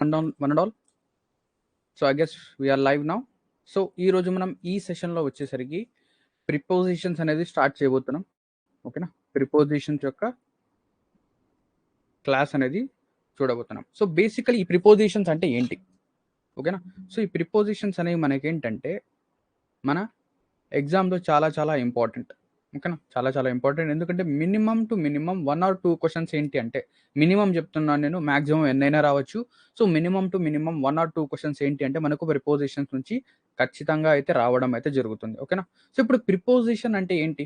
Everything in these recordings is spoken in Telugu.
One and all. So I guess we're live now. So ఈరోజు మనం ఈ సెషన్లో వచ్చేసరికి ప్రిపోజిషన్స్ అనేది స్టార్ట్ చేయబోతున్నాం. ఓకేనా, ప్రిపోజిషన్స్ యొక్క క్లాస్ అనేది చూడబోతున్నాం. సో బేసికలీ ఈ ప్రిపోజిషన్స్ అంటే ఏంటి? ఓకేనా, సో ఈ ప్రిపోజిషన్స్ అనేవి మనకేంటంటే మన ఎగ్జామ్లో చాలా చాలా ఇంపార్టెంట్. ఓకేనా, చాలా చాలా ఇంపార్టెంట్. ఎందుకంటే minimum to minimum 1 or 2 questions ఏంటి అంటే, మినిమం చెప్తున్నాను నేను, మ్యాక్సిమం ఎన్నైనా రావచ్చు. So minimum to minimum 1 or 2 questions ఏంటి అంటే మనకు ప్రిపోజిషన్స్ నుంచి ఖచ్చితంగా అయితే రావడం అయితే జరుగుతుంది. ఓకేనా, సో ఇప్పుడు ప్రిపోజిషన్ అంటే ఏంటి?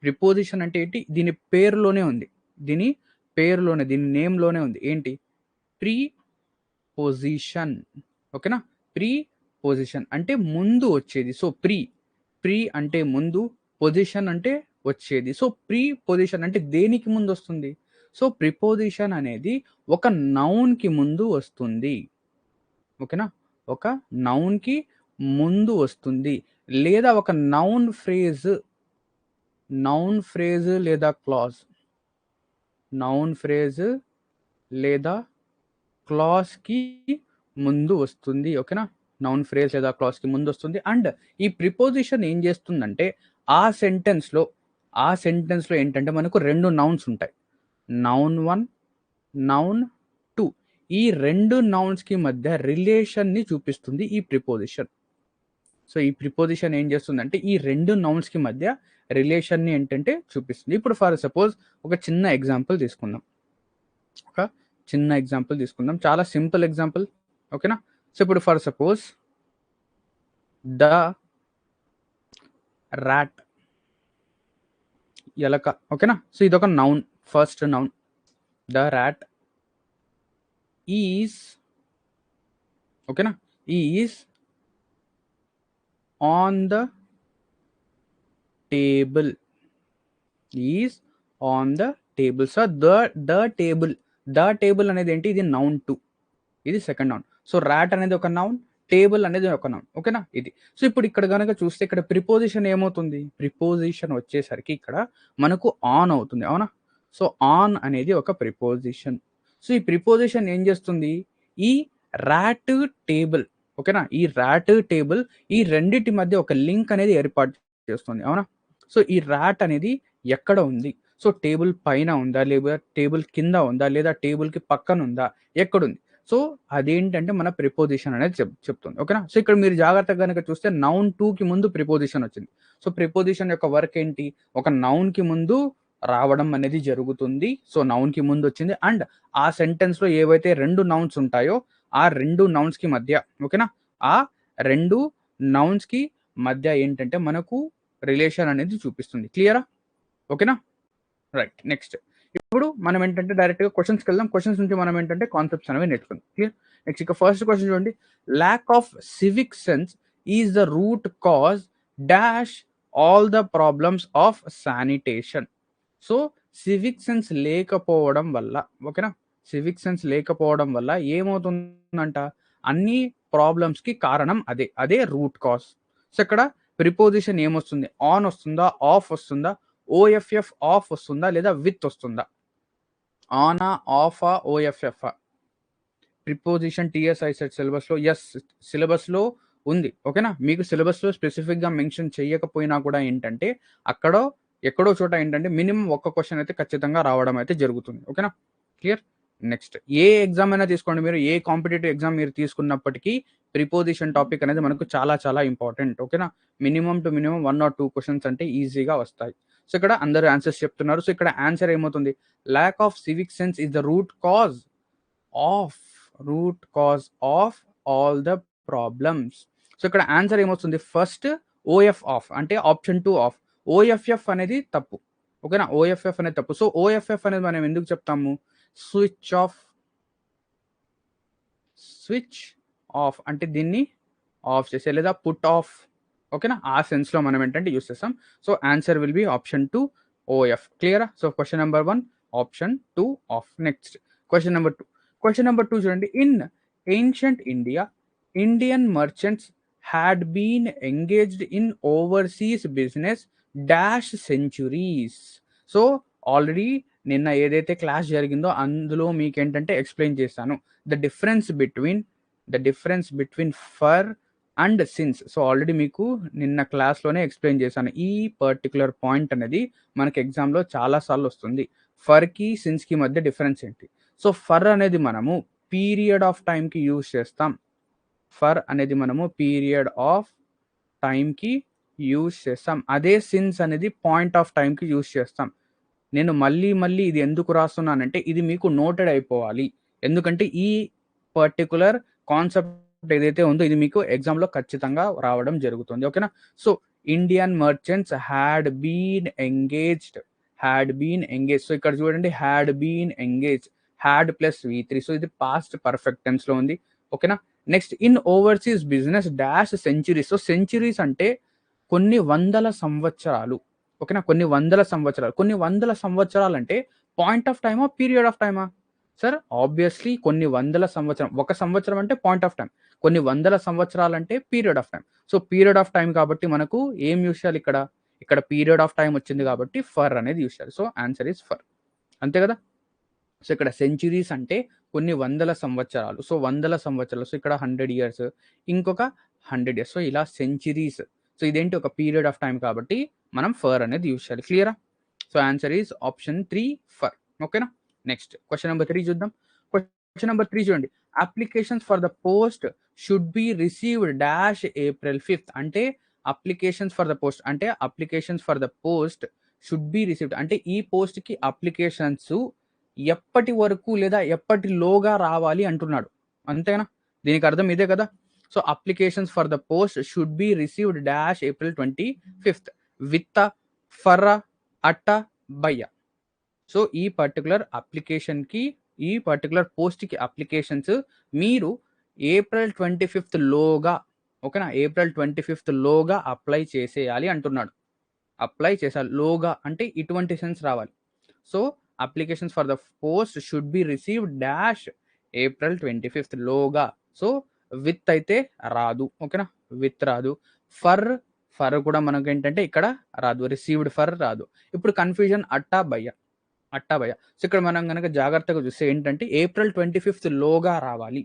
ప్రిపోజిషన్ అంటే ఏంటి? దీని పేరులోనే ఉంది, దీని నేమ్లోనే ఉంది. ఏంటి? Pre position. ఓకేనా, ప్రీ పొజిషన్ అంటే ముందు వచ్చేది. సో ప్రీ అంటే ముందు, పొజిషన్ అంటే వచ్చేది. సో ప్రీ పొజిషన్ అంటే దేనికి ముందు వస్తుంది? సో ప్రిపోజిషన్ అనేది ఒక నౌన్కి ముందు వస్తుంది. ఓకేనా, ఒక నౌన్కి ముందు వస్తుంది, లేదా ఒక నౌన్ ఫ్రేజ్ లేదా క్లాజ్, లేదా క్లాస్కి ముందు వస్తుంది. ఓకేనా, నౌన్ ఫ్రేజ్ లేదా క్లాస్కి ముందు వస్తుంది. అండ్ ఈ ప్రిపోజిషన్ ఏం చేస్తుందంటే ఆ సెంటెన్స్లో ఏంటంటే మనకు 2 నౌన్స్ ఉంటాయి, నౌన్ 1, నౌన్ 2. ఈ 2 నౌన్స్కి మధ్య రిలేషన్ని చూపిస్తుంది ఈ ప్రిపోజిషన్. సో ఈ ప్రిపోజిషన్ ఏం చేస్తుందంటే ఈ 2 నౌన్స్కి మధ్య రిలేషన్ని ఏంటంటే చూపిస్తుంది. ఇప్పుడు ఫర్ సపోజ్ ఒక చిన్న ఎగ్జాంపుల్ తీసుకుందాం, చాలా సింపుల్ ఎగ్జాంపుల్. ఓకేనా, సో ఇప్పుడు ఫర్ సపోజ్ ద ర్యాట్, ఎలక. ఓకేనా, సో ఇదొక noun, first noun. The rat is, ఓకేనా, is on the table, so the table అనేది ఏంటి? ఇది నౌన్ 2, ఇది సెకండ్ నౌన్. సో ర్యాట్ అనేది ఒక నౌన్, టేబుల్ అనేది ఒక నౌన్. ఓకేనా, ఇది. సో ఇప్పుడు ఇక్కడ కనుక చూస్తే ఇక్కడ ప్రిపోజిషన్ ఏమవుతుంది? ప్రిపోజిషన్ వచ్చేసరికి ఇక్కడ మనకు ఆన్ అవుతుంది. అవునా, సో ఆన్ అనేది ఒక ప్రిపోజిషన్. సో ఈ ప్రిపోజిషన్ ఏం చేస్తుంది? ఈ ర్యాట్ టేబుల్, ఓకేనా, ఈ ర్యాట్ టేబుల్ ఈ రెండిటి మధ్య ఒక లింక్ అనేది ఏర్పాటు చేస్తుంది. అవునా, సో ఈ ర్యాట్ అనేది ఎక్కడ ఉంది? సో టేబుల్ పైన ఉందా, లేదా టేబుల్ కింద ఉందా, లేదా టేబుల్కి పక్కన ఉందా, ఎక్కడుంది? సో అదేంటంటే మన ప్రిపోజిషన్ అనేది చెప్తుంది. ఓకేనా, సో ఇక్కడ మీరు జాగ్రత్తగా కనుక చూస్తే నౌన్ 2కి ముందు ప్రిపోజిషన్ వచ్చింది. సో ప్రిపోజిషన్ యొక్క వర్క్ ఏంటి? ఒక నౌన్కి ముందు రావడం అనేది జరుగుతుంది. సో నౌన్కి ముందు వచ్చింది, అండ్ ఆ సెంటెన్స్లో ఏవైతే 2 నౌన్స్ ఉంటాయో ఆ 2 నౌన్స్కి మధ్య, ఓకేనా, ఆ 2 నౌన్స్కి మధ్య ఏంటంటే మనకు రిలేషన్ అనేది చూపిస్తుంది. క్లియరా? ఓకేనా, రైట్. నెక్స్ట్ ఇప్పుడు మనం ఏంటంటే డైరెక్ట్గా క్వశ్చన్స్కి వెళ్దాం. క్వశ్చన్స్ నుంచి మనం ఏంటంటే కాన్సెప్ట్స్ అనేవి నేర్చుకుందాం. క్లియర్? నెక్స్ట్ ఇక ఫస్ట్ క్వశ్చన్ చూడండి. Lack of civic sense is the root cause dash all the problems of sanitation. So civic sense లేకపోవడం వల్ల, ఓకేనా, సివిక్ సెన్స్ లేకపోవడం వల్ల ఏమవుతుందంట? అన్ని ప్రాబ్లమ్స్కి కారణం అదే రూట్ కాజ్. సో ఇక్కడ ప్రిపోజిషన్ ఏమొస్తుంది? ఆన్ వస్తుందా, ఆఫ్ వస్తుందా, ఓఎఫ్ఎఫ్ ఆఫ్ వస్తుందా, లేదా విత్ వస్తుందా? ఆనా, ఆఫా, ఓఎఫ్ఎఫ్? ప్రిపోజిషన్ టీఎస్ఐ సెట్ సిలబస్లో, ఎస్ సిలబస్లో ఉంది. ఓకేనా, మీకు సిలబస్లో స్పెసిఫిక్గా మెన్షన్ చేయకపోయినా కూడా ఏంటంటే ఎక్కడో చోట ఏంటంటే మినిమం ఒక్క క్వశ్చన్ అయితే ఖచ్చితంగా రావడం అయితే జరుగుతుంది. ఓకేనా, క్లియర్? నెక్స్ట్ ఏ ఎగ్జామ్ అయినా తీసుకోండి, మీరు ఏ కాంపిటేటివ్ ఎగ్జామ్ మీరు తీసుకున్నప్పటికీ ప్రిపోజిషన్ టాపిక్ అనేది మనకు చాలా చాలా ఇంపార్టెంట్. ఓకేనా, minimum to minimum 1 or 2 questions అంటే ఈజీగా వస్తాయి. సో ఇక్కడ అందరూ ఆన్సర్స్ చెప్తున్నారు. సో ఇక్కడ ఆన్సర్ ఏమవుతుంది? Lack of civic sense is the root cause of all the problems. So ఇక్కడ ఆన్సర్ ఏమొస్తుంది? ఫస్ట్ ఓఎఫ్ ఆఫ్ అంటే ఆప్షన్ 2 ఆఫ్. ఓఎఫ్ఎఫ్ అనేది తప్పు. ఓకేనా, ఓఎఫ్ఎఫ్ అనేది తప్పు. సో ఓఎఫ్ఎఫ్ అనేది మనం ఎందుకు చెప్తాము? స్విచ్ ఆఫ్ అంటే దీన్ని ఆఫ్ చేసే, లేదా పుట్ ఆఫ్. ఓకేనా, ఆ సెన్స్లో మనం ఏంటంటే యూస్ చేస్తాం. So answer will be option 2 of. క్లియరా? So question number 1 option 2 of. Next question number 2 చూడండి. In ancient India, Indian merchants had been engaged in overseas business dash centuries. So already నిన్న ఏదైతే క్లాస్ జరిగిందో అందులో మీకేంటంటే ఎక్స్ప్లెయిన్ చేశాను. The difference between for and since. So already మీకు నిన్న క్లాస్లోనే ఎక్స్ప్లెయిన్ చేశాను. ఈ పర్టికులర్ పాయింట్ అనేది మనకి ఎగ్జామ్లో చాలాసార్లు వస్తుంది. ఫర్కి సిన్స్కి మధ్య డిఫరెన్స్ ఏంటి? సో ఫర్ అనేది మనము పీరియడ్ ఆఫ్ టైంకి యూజ్ చేస్తాం. ఫర్ అనేది మనము పీరియడ్ ఆఫ్ టైంకి యూజ్ చేస్తాం. అదే సిన్స్ అనేది పాయింట్ ఆఫ్ టైంకి యూజ్ చేస్తాం. నేను మళ్ళీ ఇది ఎందుకు రాస్తున్నానంటే ఇది మీకు నోటెడ్ అయిపోవాలి. ఎందుకంటే ఈ పర్టికులర్ కాన్సెప్ట్ ఏదైతే ఉందో ఇది మీకు ఎగ్జామ్లో ఖచ్చితంగా రావడం జరుగుతుంది. ఓకేనా? So Indian merchants had been engaged. So ఇక్కడ చూడండి, had been engaged, had plus V3. So ఇది పాస్ట్ పర్ఫెక్ట్ టెన్స్ లో ఉంది. ఓకేనా? Next, in overseas business dash centuries. So centuries అంటే కొన్ని వందల సంవత్సరాలు. ఓకేనా? కొన్ని వందల సంవత్సరాలు అంటే పాయింట్ ఆఫ్ టైమా, పీరియడ్ ఆఫ్ టైమా? సార్ ఆబ్వియస్లీ కొన్ని వందల సంవత్సరం. ఒక సంవత్సరం అంటే పాయింట్ ఆఫ్ టైం, కొన్ని వందల సంవత్సరాలు అంటే period of time. So period of time కాబట్టి మనకు ఏం యూజ్ చేయాలి? ఇక్కడ పీరియడ్ ఆఫ్ టైం వచ్చింది కాబట్టి ఫర్ అనేది యూజ్ చేయాలి. So answer is for. అంతే కదా? సో ఇక్కడ సెంచురీస్ అంటే కొన్ని వందల సంవత్సరాలు. సో వందల సంవత్సరాలు. సో ఇక్కడ 100 years, ఇంకొక 100 years. సో ఇలా సెంచురీస్. సో ఇదేంటి? ఒక పీరియడ్ ఆఫ్ టైం కాబట్టి మనం ఫర్ అనేది యూజ్ చేయాలి. క్లియరా? So answer is option 3 for. ఓకేనా? నెక్స్ట్ క్వశ్చన్ నెంబర్ 3 చూద్దాం. క్వశ్చన్ నెంబర్ 3 చూడండి. Applications for the post should be received dash April 5th. అంటే applications for the post should be received అంటే ఈ పోస్ట్ కి అప్లికేషన్స్ ఎప్పటి వరకు లేదా ఎప్పటిలోగా రావాలి అంటున్నాడు. అంతేనా? దీనికి అర్థం ఇదే కదా. So applications for the post should be received dash April 25th with for అట్ట బయ్య. సో ఈ పర్టికులర్ పోస్ట్ కి అప్లికేషన్స్ మీరు April 25th లోగా, ఓకేనా, April 25th లోగా అప్లై చేసేయాలి అంటున్నాడు. అప్లై చేసాలి. లోగా అంటే ఇటువంటి సెన్స్ రావాలి. So applications for the post should be received dash April 25th లోగా. సో విత్ అయితే రాదు. ఓకేనా? విత్ రాదు. ఫర్ కూడా మనకు ఏంటంటే ఇక్కడ రాదు. రిసీవ్డ్ ఫర్ రాదు. ఇప్పుడు కన్ఫ్యూజన్ అట్టా భయ్య. సో ఇక్కడ మనం కనుక జాగ్రత్తగా చూస్తే ఏంటంటే April 25th లోగా రావాలి.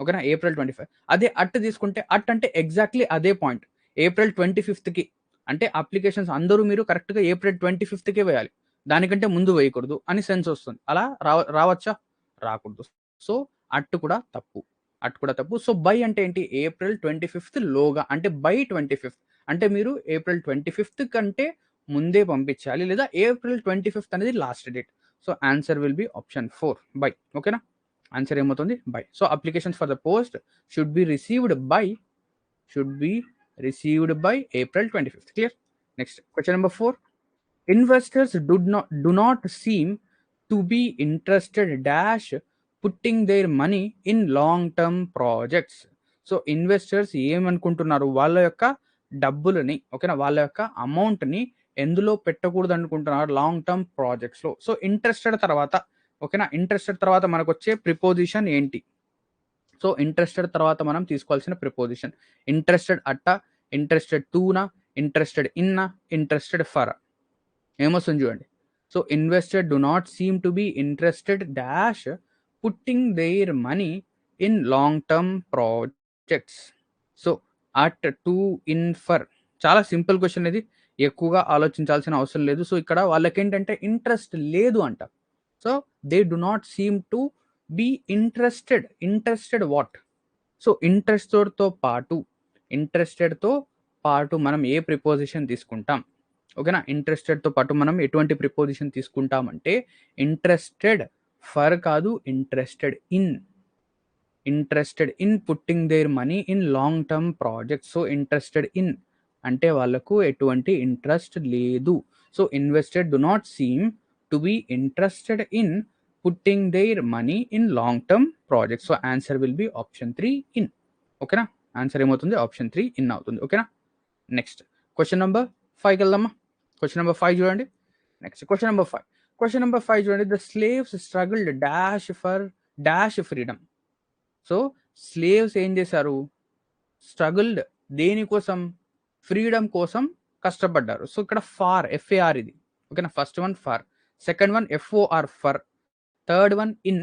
ఓకేనా? April 25. అదే అట్ తీసుకుంటే అట్ అంటే ఎగ్జాక్ట్లీ అదే పాయింట్. April 25th అంటే అప్లికేషన్స్ అందరూ మీరు కరెక్ట్గా April 25th వేయాలి. దానికంటే ముందు వేయకూడదు అని సెన్స్ వస్తుంది. అలా రావచ్చా? రాకూడదు. సో అట్ కూడా తప్పు. సో బై అంటే ఏంటి? April 25th లోగా అంటే బై 25th అంటే మీరు April 25th కంటే ముందే పంపించాలి, లేదా April 25th అనేది last date. So answer will be option 4 by. ఓకేనా? ఆన్సర్ ఏమవుతుంది? By. So applications for the post should be received by April 25th. Clear? Next question number 4. Investors do not seem to be interested dash putting their money in long term projects. So investors ఏమనుకుంటున్నారు? వాళ్ళ యొక్క డబ్బులని, ఓకేనా, వాళ్ళ యొక్క అమౌంట్ని ఎందులో పెట్టకూడదు అనుకుంటున్నారు? లాంగ్ టర్మ్ ప్రాజెక్ట్స్లో. సో ఇంట్రెస్టెడ్ తర్వాత, ఓకేనా, ఇంట్రెస్టెడ్ తర్వాత మనకు వచ్చే ప్రిపోజిషన్ ఏంటి? సో ఇంట్రెస్టెడ్ తర్వాత మనం తీసుకోవాల్సిన ప్రిపోజిషన్ ఇంట్రెస్టెడ్ అట్ట, ఇంట్రెస్టెడ్ టూనా, ఇంట్రెస్టెడ్ ఇన్నా, ఇంట్రెస్టెడ్ ఫర్. ఏమొస్తుంది చూడండి. So investor do not seem to be interested dash putting their money in long term projects. So at, to, in, for. చాలా సింపుల్ క్వశ్చన్ ఇది, ఎక్కువగా ఆలోచించాల్సిన అవసరం లేదు. సో ఇక్కడ వాళ్ళకి ఏంటంటే ఇంట్రెస్ట్ లేదు అంట. So they do not seem to be interested what? So ఇంట్రెస్టెడ్తో పాటు మనం ఏ ప్రిపోజిషన్ తీసుకుంటాం? ఓకేనా? ఇంట్రెస్టెడ్తో పాటు మనం ఎటువంటి ప్రిపోజిషన్ తీసుకుంటామంటే ఇంట్రెస్టెడ్ ఫర్ కాదు, interested in putting their money in long term project. So interested in అంటే వాళ్ళకు ఎటువంటి ఇంట్రెస్ట్ లేదు. So invested do not seem to be interested in putting their money in long term project. So answer will be option 3 in. ఓకేనా? ఆన్సర్ ఏమవుతుంది? ఆప్షన్ 3 ఇన్ అవుతుంది. ఓకేనా? నెక్స్ట్ క్వశ్చన్ నెంబర్ 5కి వెళ్దామా? క్వశ్చన్ నెంబర్ 5 చూడండి. నెక్స్ట్ క్వశ్చన్ నెంబర్ 5 చూడండి. The slaves struggled dash freedom. So slaves ఏం చేశారు? స్ట్రగుల్డ్ దేనికోసం? ఫ్రీడమ్ కోసం కష్టపడ్డారు. సో ఇక్కడ ఫార్, FAR ఇది. ఓకేనా? First one far. Second one FOR for, third one in,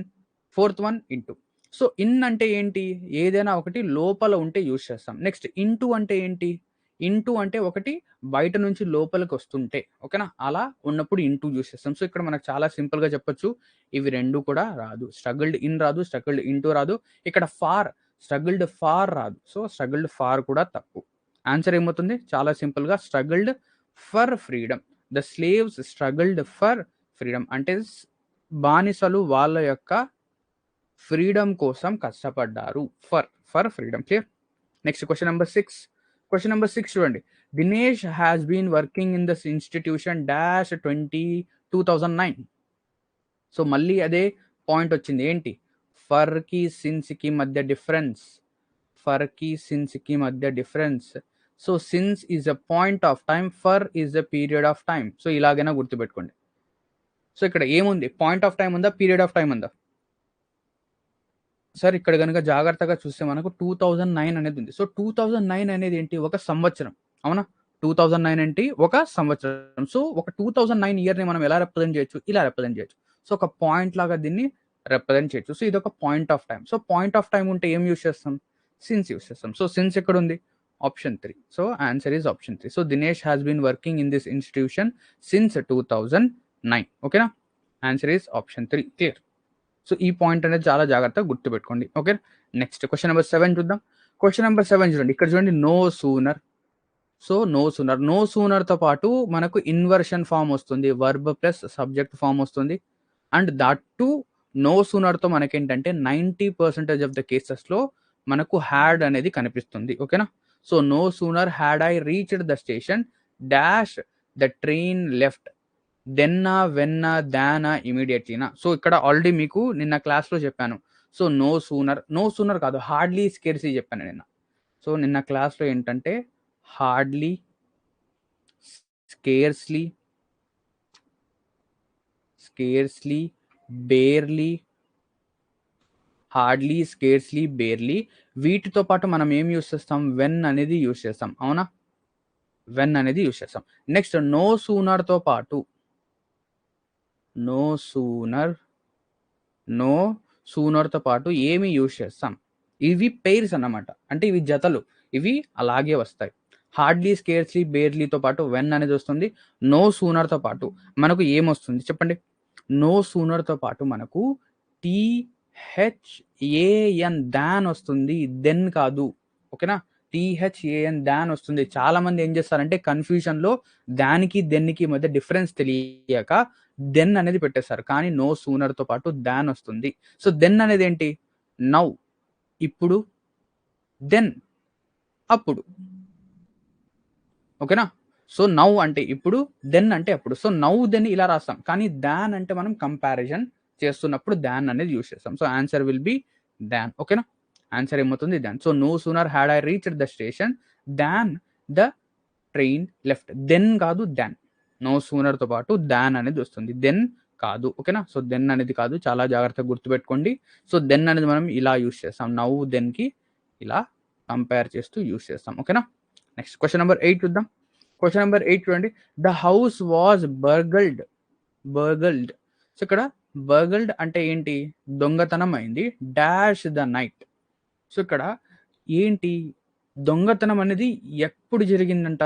fourth one into. So in అంటే ఏంటి, ఏదైనా ఒకటి లోపల ఉంటే యూజ్ చేస్తాం. నెక్స్ట్ ఇంటూ అంటే ఏంటి, ఇంటూ అంటే ఒకటి బయట నుంచి లోపలికి వస్తుంటే, ఓకేనా, అలా ఉన్నప్పుడు ఇంటూ యూజ్ చేస్తాం. సో ఇక్కడ మనకు చాలా సింపుల్ గా చెప్పొచ్చు, ఇవి రెండు కూడా రాదు. స్ట్రగుల్డ్ ఇన్ రాదు, స్ట్రగుల్డ్ ఇంటూ రాదు. ఇక్కడ ఫార్, స్ట్రగుల్డ్ ఫార్ రాదు. సో స్ట్రగుల్డ్ ఫార్ కూడా తప్పు. ఆన్సర్ ఏమవుతుంది, చాలా సింపుల్ గా struggled for freedom. The slaves struggled for freedom అంటే బానిసలు వాళ్ళ యొక్క ఫ్రీడమ్ కోసం కష్టపడ్డారు. For freedom. Clear. Next question number 6. క్వశ్చన్ నెంబర్ 6 చూడండి. Dinesh has been working in this institution dash 2009. So మళ్ళీ అదే పాయింట్ వచ్చింది, ఏంటి, ఫర్ కి సిన్స్ కి మధ్య డిఫరెన్స్. ఫర్ కి సిన్స్ కి మధ్య difference. So since is a point of time, for is a period of time. So ఇలాగైనా గుర్తుపెట్టుకోండి. సో ఇక్కడ ఏముంది, పాయింట్ ఆఫ్ టైం ఉందా, పీరియడ్ ఆఫ్ టైం ఉందా? సార్ ఇక్కడ కనుక జాగ్రత్తగా చూస్తే మనకు 2009 అనేది ఉంది. సో 2009 అనేది ఏంటి, ఒక సంవత్సరం, అవునా? 2009 ఏంటి, ఒక సంవత్సరం. సో ఒక 2009 ఇయర్ని మనం ఎలా రిప్రజెంట్ చేయొచ్చు, ఇలా రిప్రజెంట్ చేయొచ్చు. సో ఒక పాయింట్ లాగా దీన్ని రిప్రజెంట్ చేయొచ్చు. సో ఇది ఒక point of time. So point of time ఉంటే ఏం యూస్ చేస్తాం, సిన్స్ యూస్ చేస్తాం. సో సిన్స్ ఎక్కడ ఉంది, option 3. So answer is option 3. So Dinesh has been working in this institution since 2009. ఓకేనా, answer is option 3. Clear. So ఈ పాయింట్ అనేది చాలా జాగ్రత్తగా గుర్తుపెట్టుకోండి. ఓకే, నెక్స్ట్ క్వశ్చన్ నెంబర్ 7 చూద్దాం. క్వశ్చన్ నెంబర్ 7 చూడండి. ఇక్కడ చూడండి, no sooner. So no sooner తో పాటు మనకు ఇన్వర్షన్ ఫామ్ వస్తుంది, వర్బ్ ప్లస్ సబ్జెక్ట్ ఫామ్ వస్తుంది. And that to no sooner తో మనకేంటంటే 90% ఆఫ్ ద కేసెస్ లో మనకు హ్యాడ్ అనేది కనిపిస్తుంది. ఓకేనా. So no sooner had I reached the station dash the train left, దెన్నా, వెన్నా, దానా, ఇమీడియట్లీనా. సో ఇక్కడ ఆల్రెడీ మీకు నిన్న క్లాస్లో చెప్పాను. సో నో సూనర్ కాదు, హార్డ్లీ స్కేర్స్లీ చెప్పాను నిన్న. సో నిన్న క్లాస్లో ఏంటంటే hardly, scarcely, barely, hardly, scarcely, barely, వీటితో పాటు మనం ఏం యూస్ చేస్తాం, వెన్ అనేది యూస్ చేస్తాం. అవునా, వెన్ అనేది యూస్ చేస్తాం. నెక్స్ట్ నో సూనర్తో పాటు నో సూనర్తో పాటు ఏమి యూస్ చేస్తాం, ఇవి పెయిర్స్ అన్నమాట, అంటే ఇవి జతలు, ఇవి అలాగే వస్తాయి. హార్డ్లీ, స్కేర్స్లీ, బేర్లీతో పాటు వెన్ అనేది వస్తుంది. నో సూనర్తో పాటు మనకు ఏమొస్తుంది చెప్పండి, నో సూనర్తో పాటు మనకు THAN దాన్ వస్తుంది, దెన్ కాదు. ఓకేనా, THAN దాన్ వస్తుంది. చాలా మంది ఏం చేస్తారంటే కన్ఫ్యూజన్లో దానికి దెన్కి మధ్య డిఫరెన్స్ తెలియక దెన్ అనేది పెట్టేస్తారు, కానీ నో సూనర్తో పాటు దాన్ వస్తుంది. సో దెన్ అనేది ఏంటి, నౌ, ఇప్పుడు, దెన్ అప్పుడు. ఓకేనా, సో నౌ అంటే ఇప్పుడు, దెన్ అంటే అప్పుడు. సో నౌ దెన్ ఇలా రాస్తాం, కానీ దాన్ అంటే మనం కంపారిజన్ చేస్తున్నప్పుడు దాన్ అనేది యూస్ చేస్తాం. So answer will be than. ఓకేనా, ఆన్సర్ ఏమవుతుంది, than. So no sooner had I reached the station than the train left, then కాదు దాన్. నో సూనర్తో పాటు దాన్ అనేది వస్తుంది, దెన్ కాదు. ఓకేనా, సో దెన్ అనేది కాదు, చాలా జాగ్రత్తగా గుర్తుపెట్టుకోండి. సో దెన్ అనేది మనం ఇలా యూస్ చేస్తాం, నౌ దెన్కి ఇలా కంపేర్ చేస్తూ యూస్ చేస్తాం. ఓకేనా, నెక్స్ట్ క్వశ్చన్ నెంబర్ 8 చూద్దాం. క్వశ్చన్ నెంబర్ 8 చూడండి. The house was burgled. So ఇక్కడ బర్గల్డ్ అంటే ఏంటి, దొంగతనం అయింది, డాష్ ద నైట్. సో ఇక్కడ ఏంటి, దొంగతనం అనేది ఎప్పుడు జరిగిందంట,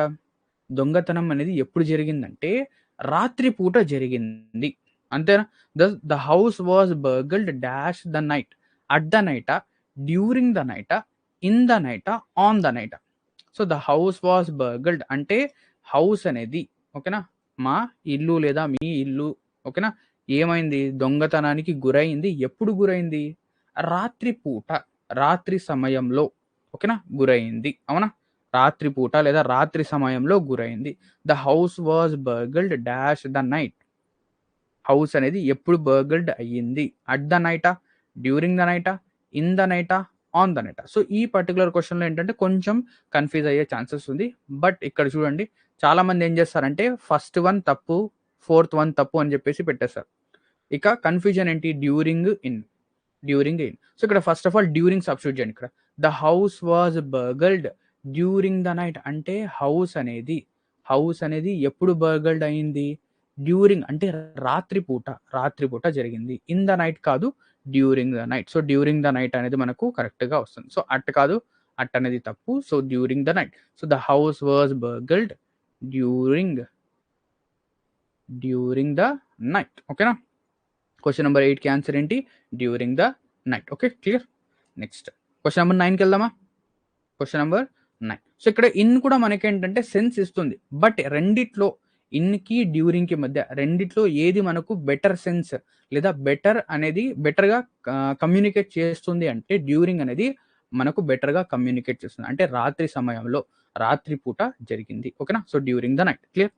దొంగతనం అనేది ఎప్పుడు జరిగిందంటే రాత్రి పూట జరిగింది, అంతేనా. The house was burgled dash the night, at the నైటా, డ్యూరింగ్ ద నైటా, ఇన్ ద నైటా, ఆన్ ద నైటా. So the house was burgled అంటే హౌస్ అనేది, ఓకేనా, మా ఇల్లు లేదా మీ ఇల్లు, ఓకేనా, ఏమైంది, దొంగతనానికి గురైంది. ఎప్పుడు గురైంది, రాత్రి పూట, రాత్రి సమయంలో, ఓకేనా, గురైంది. అవునా, రాత్రి పూట లేదా రాత్రి సమయంలో గురైంది. The house was burgled dash the night. House అనేది ఎప్పుడు బర్గల్డ్ అయ్యింది, అట్ ద నైటా, డ్యూరింగ్ ద నైటా, ఇన్ ద నైటా, ఆన్ ద నైటా. సో ఈ పర్టికులర్ క్వశ్చన్లో ఏంటంటే కొంచెం కన్ఫ్యూజ్ అయ్యే ఛాన్సెస్ ఉంది. బట్ ఇక్కడ చూడండి, చాలా మంది ఏం చేస్తారంటే ఫస్ట్ వన్ తప్పు, ఫోర్త్ వన్ తప్పు అని చెప్పేసి పెట్టేస్తారు. ఇక కన్ఫ్యూజన్ ఏంటి, డ్యూరింగ్ ఇన్. సో ఇక్కడ first of all during substitute చేయండి. ఇక్కడ the house was burgled during the night అంటే హౌస్ అనేది ఎప్పుడు బర్గల్డ్ అయింది, డ్యూరింగ్ అంటే రాత్రిపూట జరిగింది. ఇన్ ద నైట్ కాదు, during the night. So during the night అనేది మనకు కరెక్ట్‌గా వస్తుంది. సో అట్ కాదు, అట్ అనేది తప్పు. So during the night. So the house was burgled during the night. ఓకేనా? క్వెషన్ నెంబర్ 8కి ఆన్సర్ ఏంటి? During the night. Okay, clear. Next question number 9కి వెళ్దామా? Question number 9. సో ఇక్కడ ఇన్ కూడా మనకేంటంటే సెన్స్ ఇస్తుంది. బట్ రెండిట్లో ఇన్‌కి, డ్యూరింగ్‌కి మధ్య రెండిట్లో ఏది మనకు బెటర్ సెన్స్ లేదా బెటర్‌గా కమ్యూనికేట్ చేస్తుంది అంటే డ్యూరింగ్ అనేది మనకు బెటర్‌గా కమ్యూనికేట్ చేస్తుంది. అంటే రాత్రి సమయంలో, రాత్రి పూట జరిగింది. ఓకేనా? So during the night. Clear.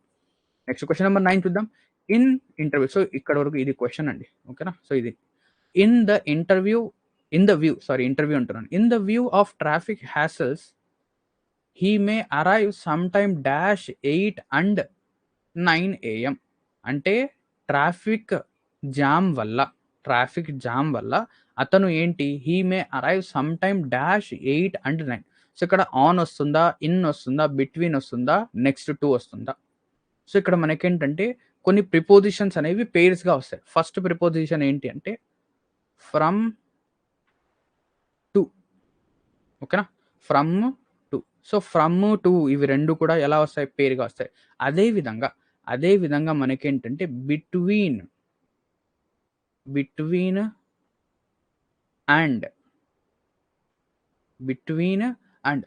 Next question number 9 చూద్దాం. In interview. సో ఇక్కడ వరకు ఇది క్వెషన్ అండి. ఓకేనా? సో ఇది ఇన్ ద వ్యూ అంటున్నాను. In the view of traffic hassles he may arrive sometime -8 and 9 AM. అంటే ట్రాఫిక్ జామ్ వల్ల అతను ఏంటి, he may arrive sometime -8 and 9. So ఇక్కడ ఆన్ వస్తుందా, ఇన్ వస్తుందా, బిట్వీన్ వస్తుందా, నెక్స్ట్ టు వస్తుందా? సో ఇక్కడ మనకేంటంటే కొన్ని ప్రిపోజిషన్స్ అనేవి పెయిర్స్‌గా వస్తాయి. ఫస్ట్ ప్రిపోజిషన్ ఏంటి అంటే ఫ్రమ్ టు. ఓకేనా? From to. So from to ఇవి రెండు కూడా ఎలా వస్తాయి? పేరుగా వస్తాయి. అదే విధంగా మనకేంటంటే బిట్వీన్ అండ్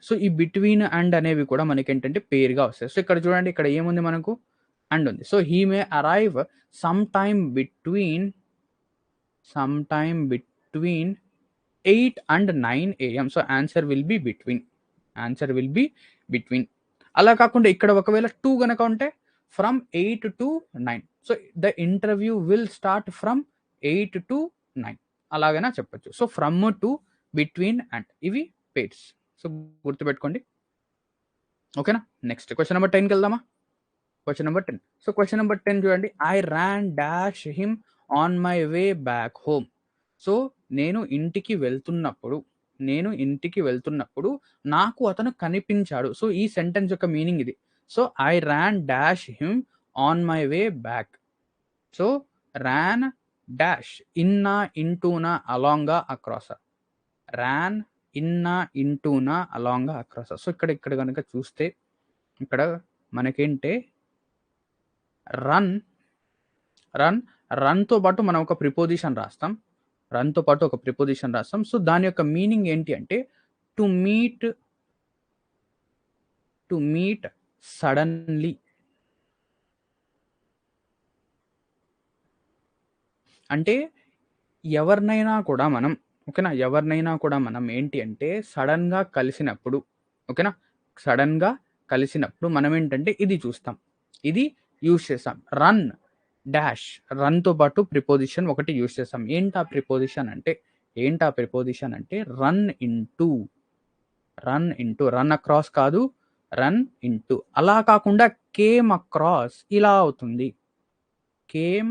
సో ఈ బిట్వీన్ అండ్ అనేవి కూడా మనకేంటంటే పేరుగా వస్తాయి. సో ఇక్కడ చూడండి, ఇక్కడ ఏముంది మనకు? అండ్ ఉంది. So he may arrive some time between 8 and 9 AM. So answer will be between. అలా కాకుండా ఇక్కడ ఒకవేళ 2 గనక ఉంటే from 8 to 9. So the interview will start from 8 to 9 అలాగైనా చెప్పొచ్చు. So from to, between and ఇవి పేర్స్. సో గుర్తుపెట్టుకోండి. ఓకేనా? నెక్స్ట్ క్వెషన్ నెంబర్ 10కి వెళ్దామా? Question number 10. So question number 10 చూడండి. I ran dash him on my way back home. So నేను ఇంటికి వెళ్తున్నప్పుడు నాకు అతను కనిపించాడు. సో ఈ సెంటెన్స్ యొక్క మీనింగ్ ఇది. So I ran dash him on my way back. So ran dash ఇన్నా, ఇంటూనా, అలాంగా, అక్రాసా. ర్యాన్ ఇన్నా, ఇంటూనా, అలాంగా, అక్రాసా. సో ఇక్కడ కనుక చూస్తే ఇక్కడ మనకేంటే రన్తో పాటు మనం ఒక ప్రిపోజిషన్ రాస్తాం. సో దాని యొక్క మీనింగ్ ఏంటి అంటే టు మీట్ సడన్లీ. అంటే ఎవరినైనా కూడా మనం ఏంటి అంటే సడన్గా కలిసినప్పుడు, ఓకేనా, సడన్గా కలిసినప్పుడు మనం ఏంటంటే ఇది చూస్తాం, ఇది యూజ్ చేస్తాం. రన్తో పాటు ప్రిపోజిషన్ ఒకటి యూజ్ చేస్తాం. ఏంటా ప్రిపోజిషన్ అంటే రన్ ఇంటూ, రన్ అక్రాస్ కాదు, రన్ ఇంటూ. అలా కాకుండా కేమ్ అక్రాస్ ఇలా అవుతుంది. Came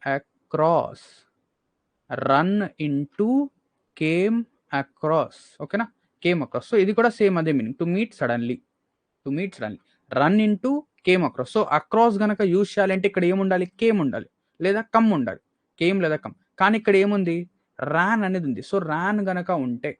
across, run into, came across. ఓకేనా? Came across. సో ఇది కూడా సేమ్ అదే meaning, to meet suddenly. Run into, came across. So across గనక యూజ్ చేయాలంటే ఇక్కడ ఏముండాలి? కేమ్ ఉండాలి లేదా కమ్ ఉండాలి. కేమ్ లేదా కమ్. కానీ ఇక్కడ ఏముంది? ర్యాన్ అనేది ఉంది. సో ర్యాన్ గనక ఉంటే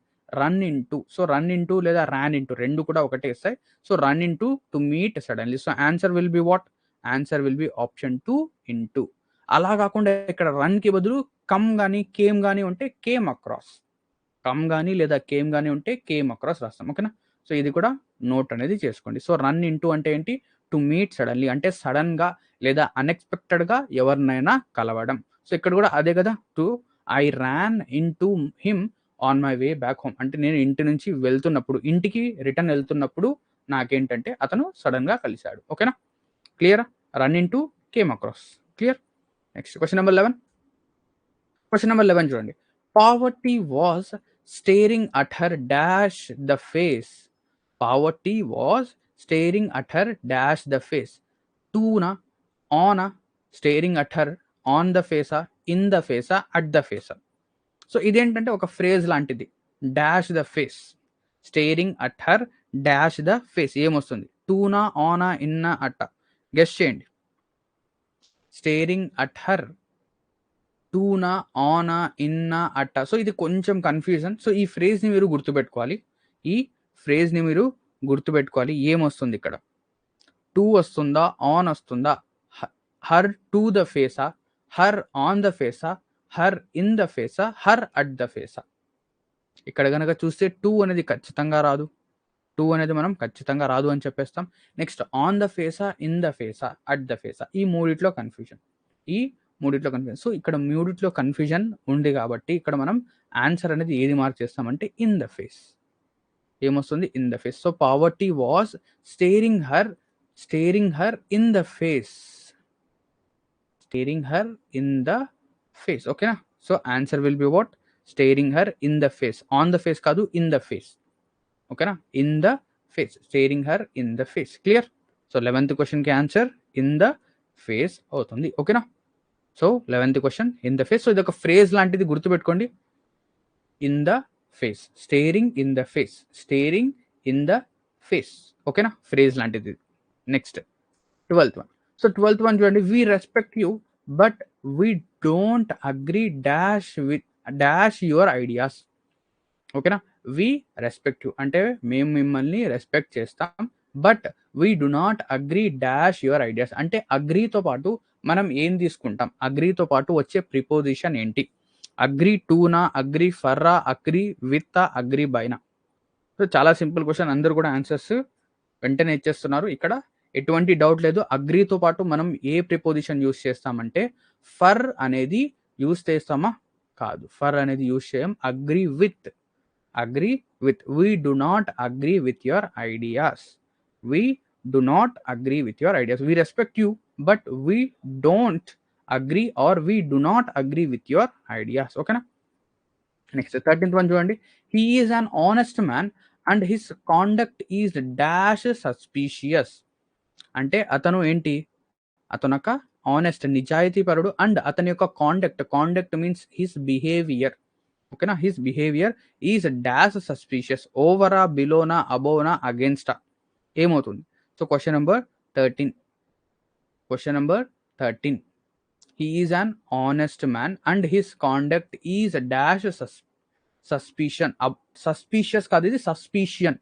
run into. So run into లేదా ర్యాన్ ఇంటూ రెండు కూడా ఒకటే ఇస్తాయి. So run into, to meet suddenly. So answer will be what? Answer will be option 2 into. అలా కాకుండా ఇక్కడ రన్ కి బదులు కమ్ గానీ, కేమ్ గానీ ఉంటే కేమ్ అక్రాస్. కమ్ గానీ లేదా కేమ్ గానీ ఉంటే కేమ్ అక్రాస్ రాస్తాం. ఓకేనా? సో ఇది కూడా నోట్ అనేది చేసుకోండి. సో రన్ ఇంటూ అంటే ఏంటి? టు మీట్ సడన్లీ, అంటే సడన్ గా లేదా అన్ఎక్స్పెక్టెడ్ గా ఎవరినైనా కలవడం. సో ఇక్కడ కూడా అదే కదా, to I ran into him on my way back home. అంటే నేను ఇంటి నుంచి ఇంటికి రిటర్న్ వెళ్తున్నప్పుడు నాకేంటంటే అతను సడన్ గా కలిశాడు. ఓకేనా? క్లియరా? Run into, came across. Clear. Next question number 11. Question number 11 చూడండి. Poverty was staring at her dash the face. Poverty was staring at her dash the face. టూనా, ఆనా, staring at her, on the ఫేసా, ఇన్ ద ఫేసా, అట్ ద ఫేసా. సో ఇదేంటంటే ఒక ఫ్రేజ్ లాంటిది. Dash the face, staring at her, dash the face ఏమొస్తుంది? టూనా, ఆనా, ఇన్నా, అట్టా? గెస్ చేయండి. స్టేరింగ్ అట్ హర్, టూనా, ఆనా, ఇన్నా, అట్టా. సో ఇది కొంచెం కన్ఫ్యూజన్. సో ఈ ఫ్రేజ్ని మీరు గుర్తుపెట్టుకోవాలి. ఈ ఫ్రేజ్ని మీరు గుర్తుపెట్టుకోవాలి. ఏమొస్తుంది ఇక్కడ? టూ వస్తుందా, ఆన్ వస్తుందా, హర్ టు ద ఫేసా, హర్ ఆన్ ద ఫేసా, హర్ ఇన్ ద ఫేసా, హర్ అట్ ద ఫేసా. ఇక్కడ కనుక చూస్తే టూ అనేది ఖచ్చితంగా రాదు. టూ అనేది మనం ఖచ్చితంగా రాదు అని చెప్పేస్తాం. నెక్స్ట్ ఆన్ ద ఫేసా, ఇన్ ద ఫేసా, అట్ ద ఫేసా. ఈ మూడిట్లో కన్ఫ్యూజన్. ఈ మూడిట్లో కన్ఫ్యూజన్. సో ఇక్కడ మూడిట్లో కన్ఫ్యూజన్ ఉంది కాబట్టి ఇక్కడ మనం ఆన్సర్ అనేది ఏది మార్క్ చేస్తామంటే ఇన్ ద ఫేస్. ఏమొస్తుంది? In the face. So poverty was staring her in the face. Staring her in the face. ఓకేనా? So answer will be what? Staring her in the face. On the face కాదు, ఇన్ ద ఫేస్. ఓకేనా? In the face. Staring her in the face. Clear? So 11th క్వశ్చన్కి ఆన్సర్ ఇన్ ద ఫేస్ అవుతుంది. ఓకేనా? So 11th question in the face. So ఇది ఒక ఫ్రేజ్ లాంటిది, గుర్తుపెట్టుకోండి. In the face, staring in the face, staring in the face. ఓకేనా? ఫ్రేజ్ లాంటిది. Next 12th one. So 12th one చూడండి. We respect you but we don't agree dash your ideas. ఓకేనా? వి రెస్పెక్ట్ యూ అంటే మేము మిమ్మల్ని రెస్పెక్ట్ చేస్తాం, but we do not agree dash your ideas అంటే అగ్రీతో పాటు మనం ఏం తీసుకుంటాం? అగ్రీతో పాటు వచ్చే ప్రిపోజిషన్ ఏంటి? అగ్రీ టూనా, అగ్రీ ఫర్రా, అగ్రీ విత్, అగ్రీ బైనా. సో చాలా సింపుల్ క్వశ్చన్. అందరూ కూడా ఆన్సర్స్ వెంటనే ఇచ్చేస్తున్నారు. ఇక్కడ ఎటువంటి డౌట్ లేదు. అగ్రీతో పాటు మనం ఏ ప్రిపోజిషన్ యూస్ చేస్తామంటే ఫర్ అనేది యూస్ చేస్తామా? కాదు, ఫర్ అనేది యూస్ చేయం. Agree with. We do not agree with your ideas. We do not agree with your ideas. We respect you, but we don't agree or we do not agree with your ideas. Okay na? Next 13th one చూడండి. He is an honest man and his conduct is dash suspicious. అంటే అతను ఏంటి? అతను ఒక ఆనెస్ట్, నిజాయితీపరుడు, అండ్ అతని యొక్క కాండక్ట్ మీన్స్ హిస్ బిహేవియర్. ఓకేనా? His behaviour is dash suspicious. ఓవరా, బిలోనా, అబోనా, అగేన్స్టా. ఏమవుతుంది? So question number 13. He is an honest man and his conduct is dash suspicious కాదు, ఇది సస్పీషియన్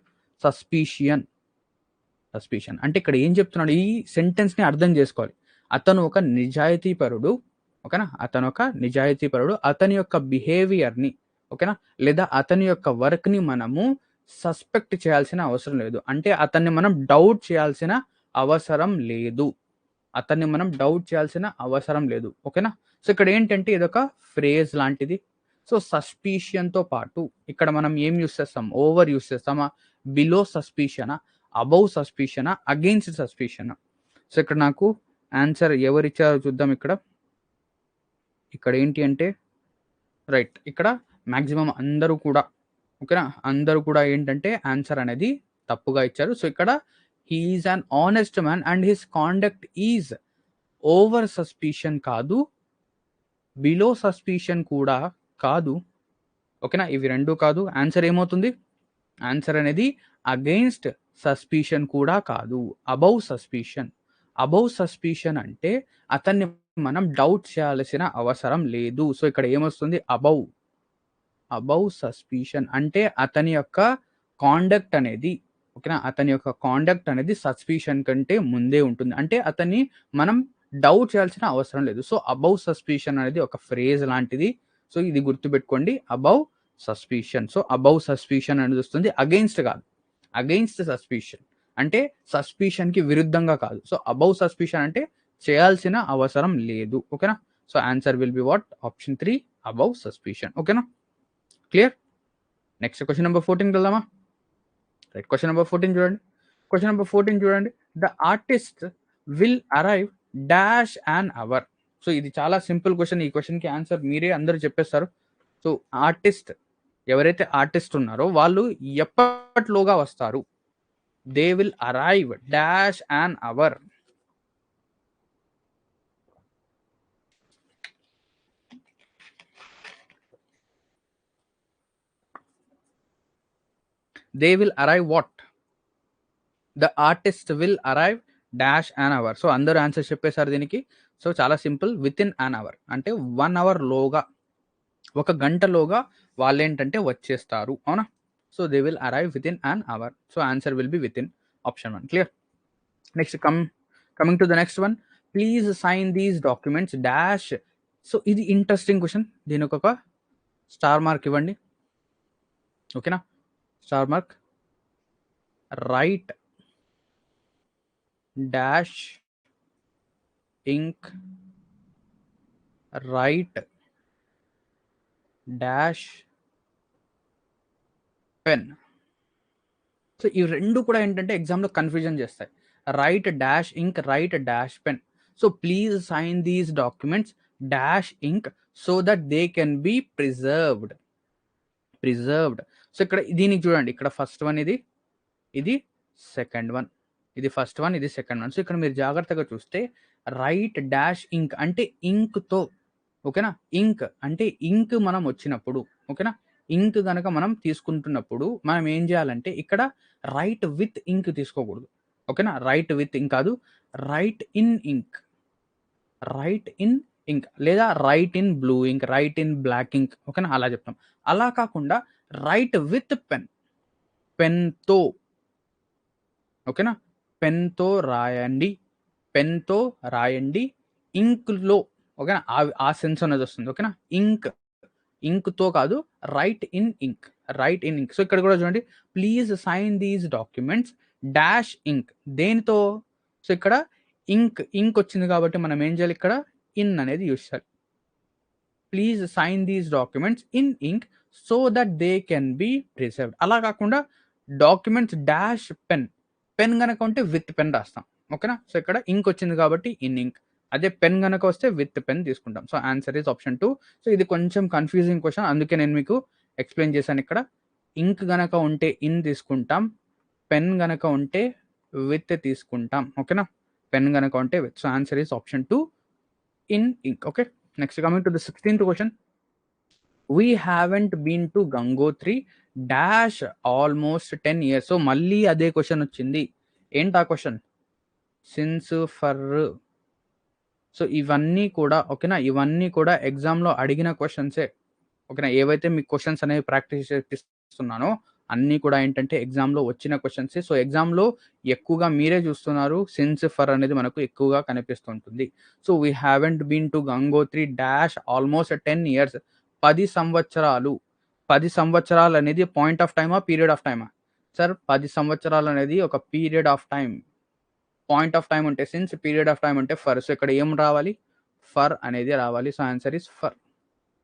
అంటే ఇక్కడ ఏం చెప్తున్నాడు? ఈ సెంటెన్స్ ని అర్థం చేసుకోవాలి. అతను ఒక నిజాయితీపరుడు. ఓకేనా? అతని యొక్క బిహేవియర్ని, ఓకేనా, లేదా అతని యొక్క వర్క్ని మనము సస్పెక్ట్ చేయాల్సిన అవసరం లేదు. అంటే అతన్ని మనం డౌట్ చేయాల్సిన అవసరం లేదు. ఓకేనా? సో ఇక్కడ ఏంటంటే ఇదొక ఫ్రేజ్ లాంటిది. సో సస్పీషియన్తో పాటు ఇక్కడ మనం ఏం యూస్ చేస్తాం? ఓవర్ యూస్ చేస్తామా? బిలో సస్పీషనా? అబౌవ్ సస్పీషనా? అగెయిన్స్ట్ సస్పీషనా? సో ఇక్కడ నాకు ఆన్సర్ ఎవరు ఇచ్చారో చూద్దాం. ఇక్కడ ఏంటి అంటే రైట్, ఇక్కడ మ్యాక్సిమం అందరూ కూడా, ఓకేనా, అందరూ కూడా ఏంటంటే ఆన్సర్ అనేది తప్పుగా ఇచ్చారు. సో ఇక్కడ he is an honest man and his conduct is over suspicion కాదు, బిలో సస్పిషన్ కూడా కాదు. ఓకేనా? ఇవి రెండు కాదు. ఆన్సర్ ఏమవుతుంది? ఆన్సర్ అనేది అగెయిన్స్ట్ సస్పిషన్ కూడా కాదు, అబౌవ్ సస్పిషన్ అంటే అతన్ని మనం డౌట్ చేయాల్సిన అవసరం లేదు. సో ఇక్కడ ఏమొస్తుంది? అబౌవ్ సస్పిషన్ అంటే అతని యొక్క కాండక్ట్ అనేది, ఓకేనా, అతని యొక్క కాండక్ట్ అనేది సస్పిషన్ కంటే ముందే ఉంటుంది. అంటే అతన్ని మనం డౌట్ చేయాల్సిన అవసరం లేదు. సో అబౌవ్ సస్పిషన్ అనేది ఒక ఫ్రేజ్ లాంటిది. సో ఇది గుర్తుపెట్టుకోండి, above suspicion. So above suspicion అనేది వస్తుంది, అగెయిన్స్ట్ కాదు. అగెయిన్స్ట్ సస్పిషన్ అంటే సస్పిషన్కి విరుద్ధంగా కాదు. సో అబౌవ్ సస్పిషన్ అంటే చేయాల్సిన అవసరం లేదు. ఓకేనా? So answer will be what? Option 3, above suspicion. ఓకేనా? క్లియర్? నెక్స్ట్ క్వశ్చన్ నెంబర్ 14 వెళ్దామా? రైట్, క్వశ్చన్ నెంబర్ 14 చూడండి. The artist will arrive dash an hour. So ఇది చాలా సింపుల్ క్వశ్చన్. ఈ క్వశ్చన్కి ఆన్సర్ మీరే అందరూ చెప్పేస్తారు. సో ఎవరైతే ఆర్టిస్ట్ ఉన్నారో వాళ్ళు ఎప్పటిలోగా వస్తారు? They will arrive dash an hour. They will arrive what? The artist will arrive dash an hour. So అందరూ ఆన్సర్ చెప్పేశారు దీనికి. సో చాలా simple, within an hour అంటే 1 అవర్ లోగా, ఒక గంటలోగా వాళ్ళేంటంటే వచ్చేస్తారు. అవునా? So they will arrive within an hour. So answer will be within option 1. Clear? Next coming to the next one. Please sign these documents dash. So ఇది ఇంట్రెస్టింగ్ క్వశ్చన్. దీనికి ఒక స్టార్ మార్క్ ఇవ్వండి. ఓకేనా? Star mark. Right dash ink right dash pen. So ఈ రెండు కూడా ఏంటంటే ఎగ్జామ్లో కన్ఫ్యూజన్ చేస్తాయి. Right dash ink, right dash pen. So please sign these documents dash ink so that they can be preserved. So ఇక్కడ దీనికి చూడండి, ఇక్కడ ఫస్ట్ వన్ ఇది, ఇది సెకండ్ వన్, ఇది ఫస్ట్ వన్, ఇది సెకండ్ వన్. సో ఇక్కడ మీరు జాగ్రత్తగా చూస్తే రైట్ డాష్ ఇంక్ అంటే ఇంక్తో, ఓకేనా? ఇంక్ అంటే ఇంక్ మనం వచ్చినప్పుడు, ఓకేనా? ఇంక్ కనుక మనం తీసుకుంటున్నప్పుడు మనం ఏం చేయాలంటే ఇక్కడ రైట్ విత్ ఇంక్ తీసుకోకూడదు, ఓకేనా? రైట్ విత్ ఇంక్ కాదు, write in ink, write in ink లేదా write in blue ink, write in black ink, ఓకేనా? అలా చెప్తాం. అలా కాకుండా రైట్ విత్ పెన్, పెన్తో, ఓకేనా? పెన్తో రాయండి, పెన్తో రాయండి ఇంక్లో, ఓకేనా? ఆ సెన్స్ అనేది వస్తుంది, ఓకేనా? ఇంక్, ఇంక్తో కాదు, write in ink, write in ink. So ఇక్కడ కూడా చూడండి, please sign these documents dash ink. దేనితో? సో ఇక్కడ ఇంక్ వచ్చింది కాబట్టి మనం ఏం చేయాలి, ఇక్కడ ఇన్ అనేది యూస్ చేయాలి. Please sign these documents in ink so that they can be preserved. అలా కాకుండా డాక్యుమెంట్స్ డాష్ పెన్, పెన్ కనుక ఉంటే విత్ పెన్ రాస్తాం, ఓకేనా? సో ఇక్కడ ఇంక్ వచ్చింది కాబట్టి ఇన్ ఇంక్, అదే పెన్ కనుక వస్తే విత్ పెన్ తీసుకుంటాం. So answer is option 2. So ఇది కొంచెం కన్ఫ్యూజింగ్ క్వశ్చన్, అందుకే నేను మీకు ఎక్స్ప్లెయిన్ చేశాను. ఇక్కడ ఇంక్ గనక ఉంటే ఇన్ తీసుకుంటాం, పెన్ గనక ఉంటే విత్ తీసుకుంటాం, ఓకేనా? పెన్ గనక ఉంటే with. So answer is option 2, in ink. Okay, next coming to the 16th question. We haven't been to Gangotri dash almost 10 years. సో మళ్ళీ అదే క్వశ్చన్ వచ్చింది. ఏంటి ఆ క్వశ్చన్? Since for. సో ఇవన్నీ కూడా, ఓకేనా, ఇవన్నీ కూడా ఎగ్జామ్లో అడిగిన క్వశ్చన్సే, ఓకేనా? ఏవైతే మీకు క్వశ్చన్స్ అనేవి ప్రాక్టీస్ చేపిస్తున్నానో అన్నీ కూడా ఏంటంటే ఎగ్జామ్లో వచ్చిన క్వశ్చన్సే. సో ఎగ్జామ్లో ఎక్కువగా మీరే చూస్తున్నారు, సిన్స్ ఫర్ అనేది మనకు ఎక్కువగా కనిపిస్తుంటుంది. So we haven't been to Gangotri dash almost 10 years. 10 సంవత్సరాలు. 10 సంవత్సరాలు అనేది పాయింట్ ఆఫ్ టైమా, పీరియడ్ ఆఫ్ టైమా? సార్ 10 సంవత్సరాలు అనేది ఒక period of time. Point of time ఉంటే సిన్స్, పీరియడ్ ఆఫ్ టైం అంటే ఫర్. సో ఇక్కడ ఏం రావాలి? ఫర్ అనేది రావాలి. So answer is for.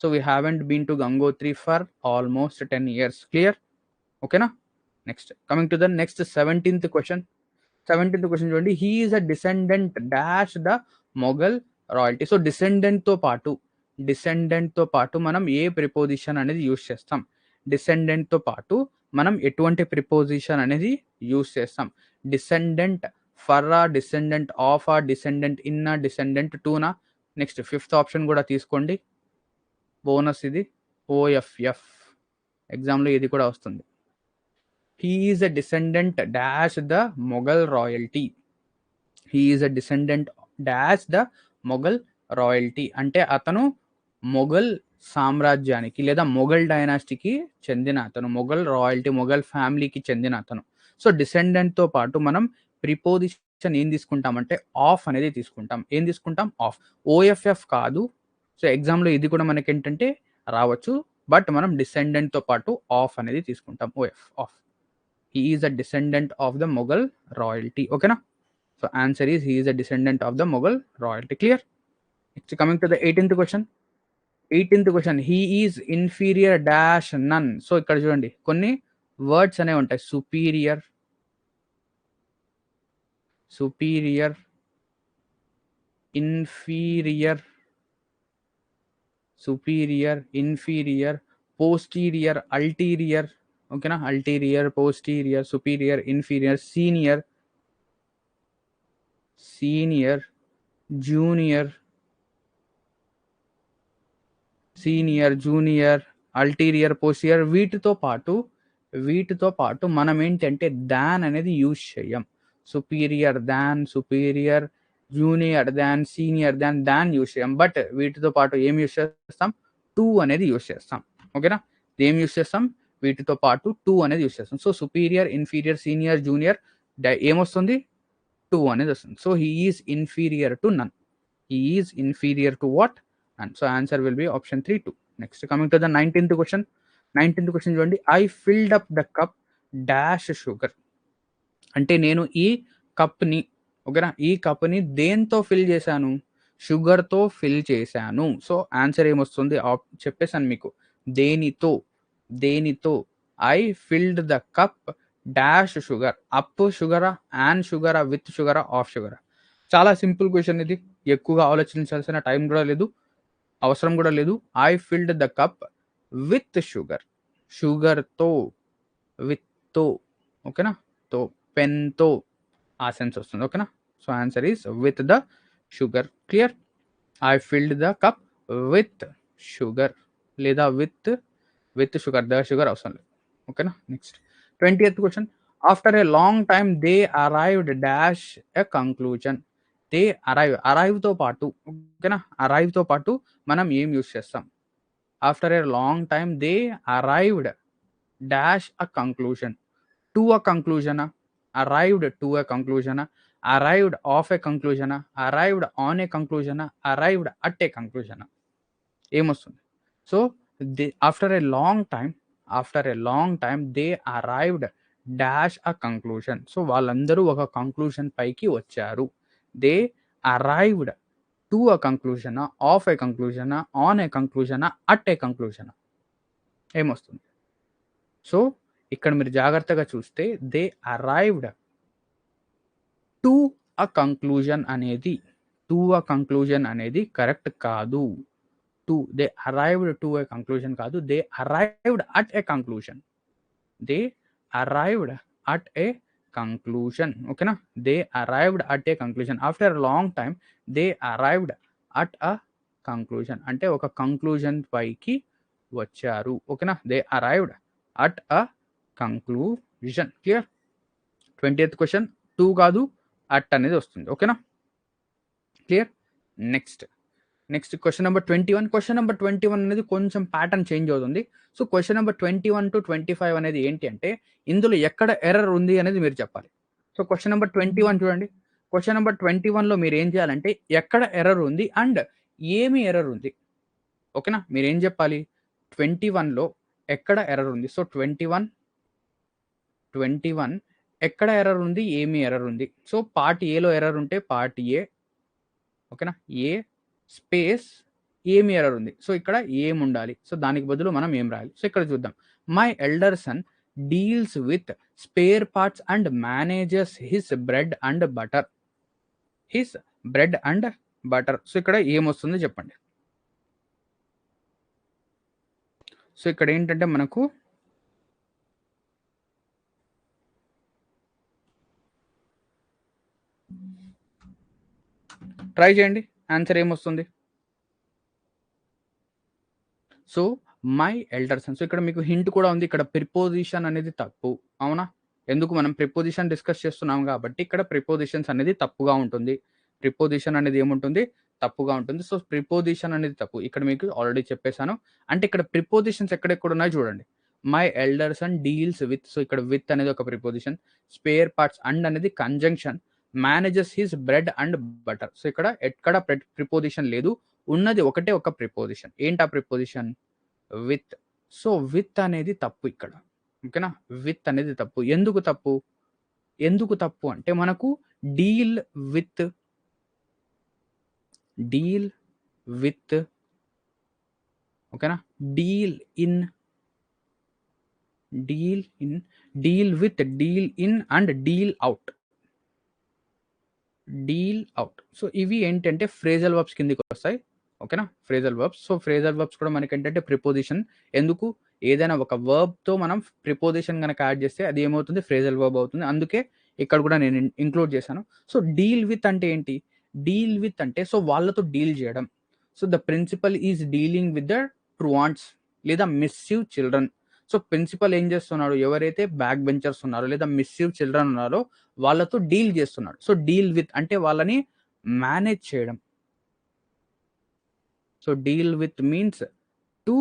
So we haven't been to Gangotri for almost 10 years. Clear? ఓకేనా? Next coming to the next 17th question. 17th question చూడండి. He is a descendant dash the Mughal royalty. So డిసెండెంట్తో పాటు మనం ఏ ప్రిపోజిషన్ అనేది యూస్ చేస్తాం? డిసెండెంట్తో పాటు మనం ఎటువంటి ప్రిపోజిషన్ అనేది యూస్ చేస్తాం? డిసెండెంట్ ఫర్ ఆ, డిసెండెంట్ ఆఫ్ ఆ, డిసెండెంట్ ఇన్ ఆ, డిసెండెంట్ టు నా? నెక్స్ట్ 5th ఆప్షన్ కూడా తీసుకోండి, బోనస్ ఇది, ఓఎఫ్ఎఫ్. ఎగ్జామ్లో ఇది కూడా వస్తుంది. He is a descendant dash the Mughal royalty. He is a descendant dash the Mughal royalty అంటే అతను మొఘల్ సామ్రాజ్యానికి లేదా మొఘల్ డైనాసిటీకి చెందిన అతను, మొఘల్ రాయల్టీ, మొఘల్ ఫ్యామిలీకి చెందిన అతను. సో డిసెండెంట్తో పాటు మనం ప్రిపోజిషన్ ఏం తీసుకుంటామంటే ఆఫ్ అనేది తీసుకుంటాం. ఏం తీసుకుంటాం? ఆఫ్. ఓఎఫ్ఎఫ్ కాదు. సో ఎగ్జామ్లో ఇది కూడా మనకి ఏంటంటే రావచ్చు, బట్ మనం డిసెండెంట్తో పాటు ఆఫ్ అనేది తీసుకుంటాం. O F, of. He is a descendant of the Mughal royalty. ఓకేనా? So answer is he is a descendant of the Mughal royalty. Clear? Next coming to the 18th question. 18th question. He is inferior dash none. So ఇక్కడ చూడండి, కొన్ని వర్డ్స్ అనేవి ఉంటాయి. Superior, superior, inferior, superior, inferior, posterior, ulterior, ఓకేనా? Ulterior, posterior, superior, inferior, senior, senior, junior, senior, junior, ulterior, posterior. వీటితో పాటు మనం ఏంటంటే దాన్ అనేది యూజ్ చేయం. సుపీరియర్ దాన్, సుపీరియర్ జూనియర్ దాన్, సీనియర్ దాన్ యూస్ చేయం. బట్ వీటితో పాటు ఏం యూస్ చేస్తాం? టు అనేది యూస్ చేస్తాం. ఓకేనా? ఏం యూస్ చేస్తాం? వీటితో పాటు టు అనేది యూస్ చేస్తాం. So superior, inferior, senior, junior ఏమొస్తుంది? టు అనేది వస్తుంది. So he is inferior to nun. He is inferior to what? And so answer will be option 3 2. Next, coming to the 19th question. 19th question చూడండి. I filled up the cup dash sugar. అంటే నేను ఈ కప్ని, ఓకేనా, ఈ కప్ని దేంతో ఫిల్ చేశాను? షుగర్తో ఫిల్ చేశాను. సో ఆన్సర్ ఏమొస్తుంది? చెప్పేసాను మీకు. దేనితో? దేనితో? I filled the cup dash sugar. Up షుగరా, యాన్ షుగరా, విత్ షుగరా, ఆఫ్ షుగరా? చాలా సింపుల్ క్వశ్చన్ ఇది. ఎక్కువగా ఆలోచించాల్సిన టైం కూడా లేదు, అవసరం కూడా లేదు. I filled the cup with sugar. షుగర్తో, విత్తో, ఓకేనా? తో, పెన్తో ఆ సెన్స్ వస్తుంది. ఓకేనా? So answer is with the sugar. Clear? I filled the cup with sugar లేదా విత్ షుగర్. ద షుగర్ అవసరం లేదు. ఓకేనా? Next 20th question. After a long time they arrived dash a conclusion. They అరైవ్తో పాటు, ఓకేనా, అరైవ్తో పాటు మనం ఏం యూస్ చేస్తాం? After a long time they arrived dash a conclusion. To a కంక్లూజనా, arrived to a conclusion, arrived of a conclusion, arrived on a conclusion, arrived at a conclusion. ఏమొస్తుంది? So after a long time they arrived dash a conclusion. So వాళ్ళందరూ ఒక కంక్లూజన్ పైకి వచ్చారు. They arrived to a conclusion, of a conclusion, on a conclusion, at a conclusion. ఏమొస్తుంది? సో ఇక్కడ మీరు జాగ్రత్తగా చూస్తే they arrived to a conclusion అనేది కరెక్ట్ కాదు. They arrived to a conclusion కాదు, they arrived at a conclusion. They arrived at a conclusion. ఓకేనా? They arrived at a conclusion. After long time they arrived at a conclusion అంటే ఒక కంక్లూజన్ పైకి వచ్చారు. ఓకేనా? They arrived at a conclusion. Clear? 20th question. To కాదు, అట్ అనేది వస్తుంది. ఓకేనా? Clear? Next question number 21. Question number 21 అనేది కొంచెం ప్యాటర్న్ చేంజ్ అవుతుంది. సో క్వశ్చన్ నెంబర్ 21 to 25 అనేది ఏంటి అంటే ఇందులో ఎక్కడ ఎర్రర్ ఉంది అనేది మీరు చెప్పాలి. సో క్వశ్చన్ నెంబర్ 21 చూడండి. క్వశ్చన్ నెంబర్ 21లో మీరు ఏం చేయాలంటే ఎక్కడ ఎర్రర్ ఉంది అండ్ ఏమి ఎర్రర్ ఉంది. ఓకేనా? మీరు ఏం చెప్పాలి? 21లో ఎక్కడ ఎర్రర్ ఉంది. సో 21 ఎక్కడ ఎర్రర్ ఉంది, ఏమి ఎర్రర్ ఉంది. సో పార్ట్ ఏలో ఎర్రర్ ఉంటే పార్ట్ ఏ, ఓకేనా, ఏ స్పేస్ ఏమి ఎర్రర్ ఉంది. సో ఇక్కడ ఏం ఉండాలి. సో దానికి బదులు మనం ఏం రాయాలి. సో ఇక్కడ చూద్దాం. My elder son deals with spare parts and manages his bread and butter. So ఇక్కడ ఏమొస్తుందో చెప్పండి. సో ఇక్కడ ఏంటంటే మనకు ట్రై చేయండి, ఆన్సర్ ఏమొస్తుంది. So my elder son. So ఇక్కడ మీకు హింట్ కూడా ఉంది. ఇక్కడ ప్రిపోజిషన్ అనేది తప్పు. అవునా? ఎందుకు? మనం ప్రిపోజిషన్ డిస్కస్ చేస్తున్నాం కాబట్టి ఇక్కడ ప్రిపోజిషన్స్ అనేది తప్పుగా ఉంటుంది. ప్రిపోజిషన్ అనేది ఏముంటుంది? తప్పుగా ఉంటుంది. సో ప్రిపోజిషన్ అనేది తప్పు. ఇక్కడ మీకు ఆల్రెడీ చెప్పేశాను. అంటే ఇక్కడ ప్రిపోజిషన్స్ ఎక్కడెక్కడ ఉన్నాయో చూడండి. My elder son deals with. So ఇక్కడ విత్ అనేది ఒక ప్రిపోజిషన్. స్పేర్ పార్ట్స్ అండ్ అనేది conjunction. Manages his bread and butter. So ఇక్కడ ఎక్కడ ప్రిపోజిషన్ లేదు, ఉన్నది ఒకటే ఒక ప్రిపోజిషన్. ఏంటి ఆ ప్రిపోజిషన్? విత్. సో విత్ అనేది తప్పు ఇక్కడ. ఓకేనా? విత్ అనేది తప్పు. ఎందుకు తప్పు అంటే మనకు డీల్ విత్, ఓకేనా, deal in and deal out. So ఇవి ఏంటంటే ఫ్రేజల్ వర్బ్స్ కిందకి వస్తాయి. ఓకేనా? Phrasal verbs. So phrasal verbs కూడా మనకి ఏంటంటే ప్రిపోజిషన్. ఎందుకు? ఏదైనా ఒక వర్బ్తో మనం ప్రిపోజిషన్ కనుక యాడ్ చేస్తే అది ఏమవుతుంది? ఫ్రేజల్ వర్బ్ అవుతుంది. అందుకే ఇక్కడ కూడా నేను ఇంక్లూడ్ చేశాను. సో డీల్ విత్ అంటే ఏంటి? డీల్ విత్ అంటే సో వాళ్ళతో డీల్ చేయడం. So the principal is dealing with the truants లేదా మిస్సివ్ చిల్డ్రన్. సో ప్రిన్సిపల్ ఏం చేస్తున్నాడు? ఎవరైతే బ్యాక్ బెంచర్స్ ఉన్నారో లేదా మిస్సివ్ చిల్డ్రన్ ఉన్నారో వాళ్ళతో డీల్ చేస్తున్నాడు. సో డీల్ విత్ అంటే వాళ్ళని మేనేజ్ చేయడం. So deal with means to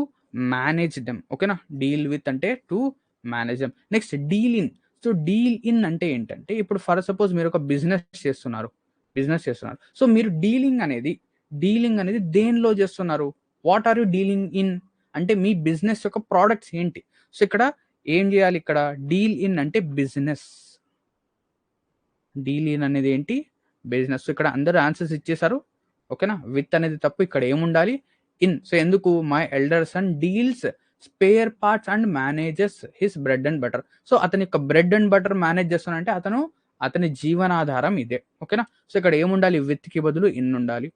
manage them. ఓకేనా, డీల్ విత్ అంటే to manage them. Next deal in. So deal in అంటే ఏంటంటే ఇప్పుడు ఫర్ సపోజ్ మీరు ఒక బిజినెస్ చేస్తున్నారు. సో మీరు డీలింగ్ అనేది దేనిలో చేస్తున్నారు? What are you dealing in అంటే మీ బిజినెస్ యొక్క ప్రోడక్ట్స్ ఏంటి? సో ఇక్కడ ఏం చేయాలి? ఇక్కడ డీల్ ఇన్ అంటే బిజినెస్. డీల్ ఇన్ అనేది ఏంటి? బిజినెస్. సో ఇక్కడ అందరూ ఆన్సర్స్ ఇచ్చేసారు. ఓకేనా, విత్ అనేది తప్పు. ఇక్కడ ఏముండాలి? ఇన్. సో ఎందుకు? My elder son deals spare parts and manages his bread and butter. So అతని యొక్క బ్రెడ్ అండ్ బటర్ మేనేజ్ చేస్తానంటే అతని జీవనాధారం ఇదే. ఓకేనా, సో ఇక్కడ ఏముండాలి? విత్ కి బదులు ఇన్ ఉండాలి.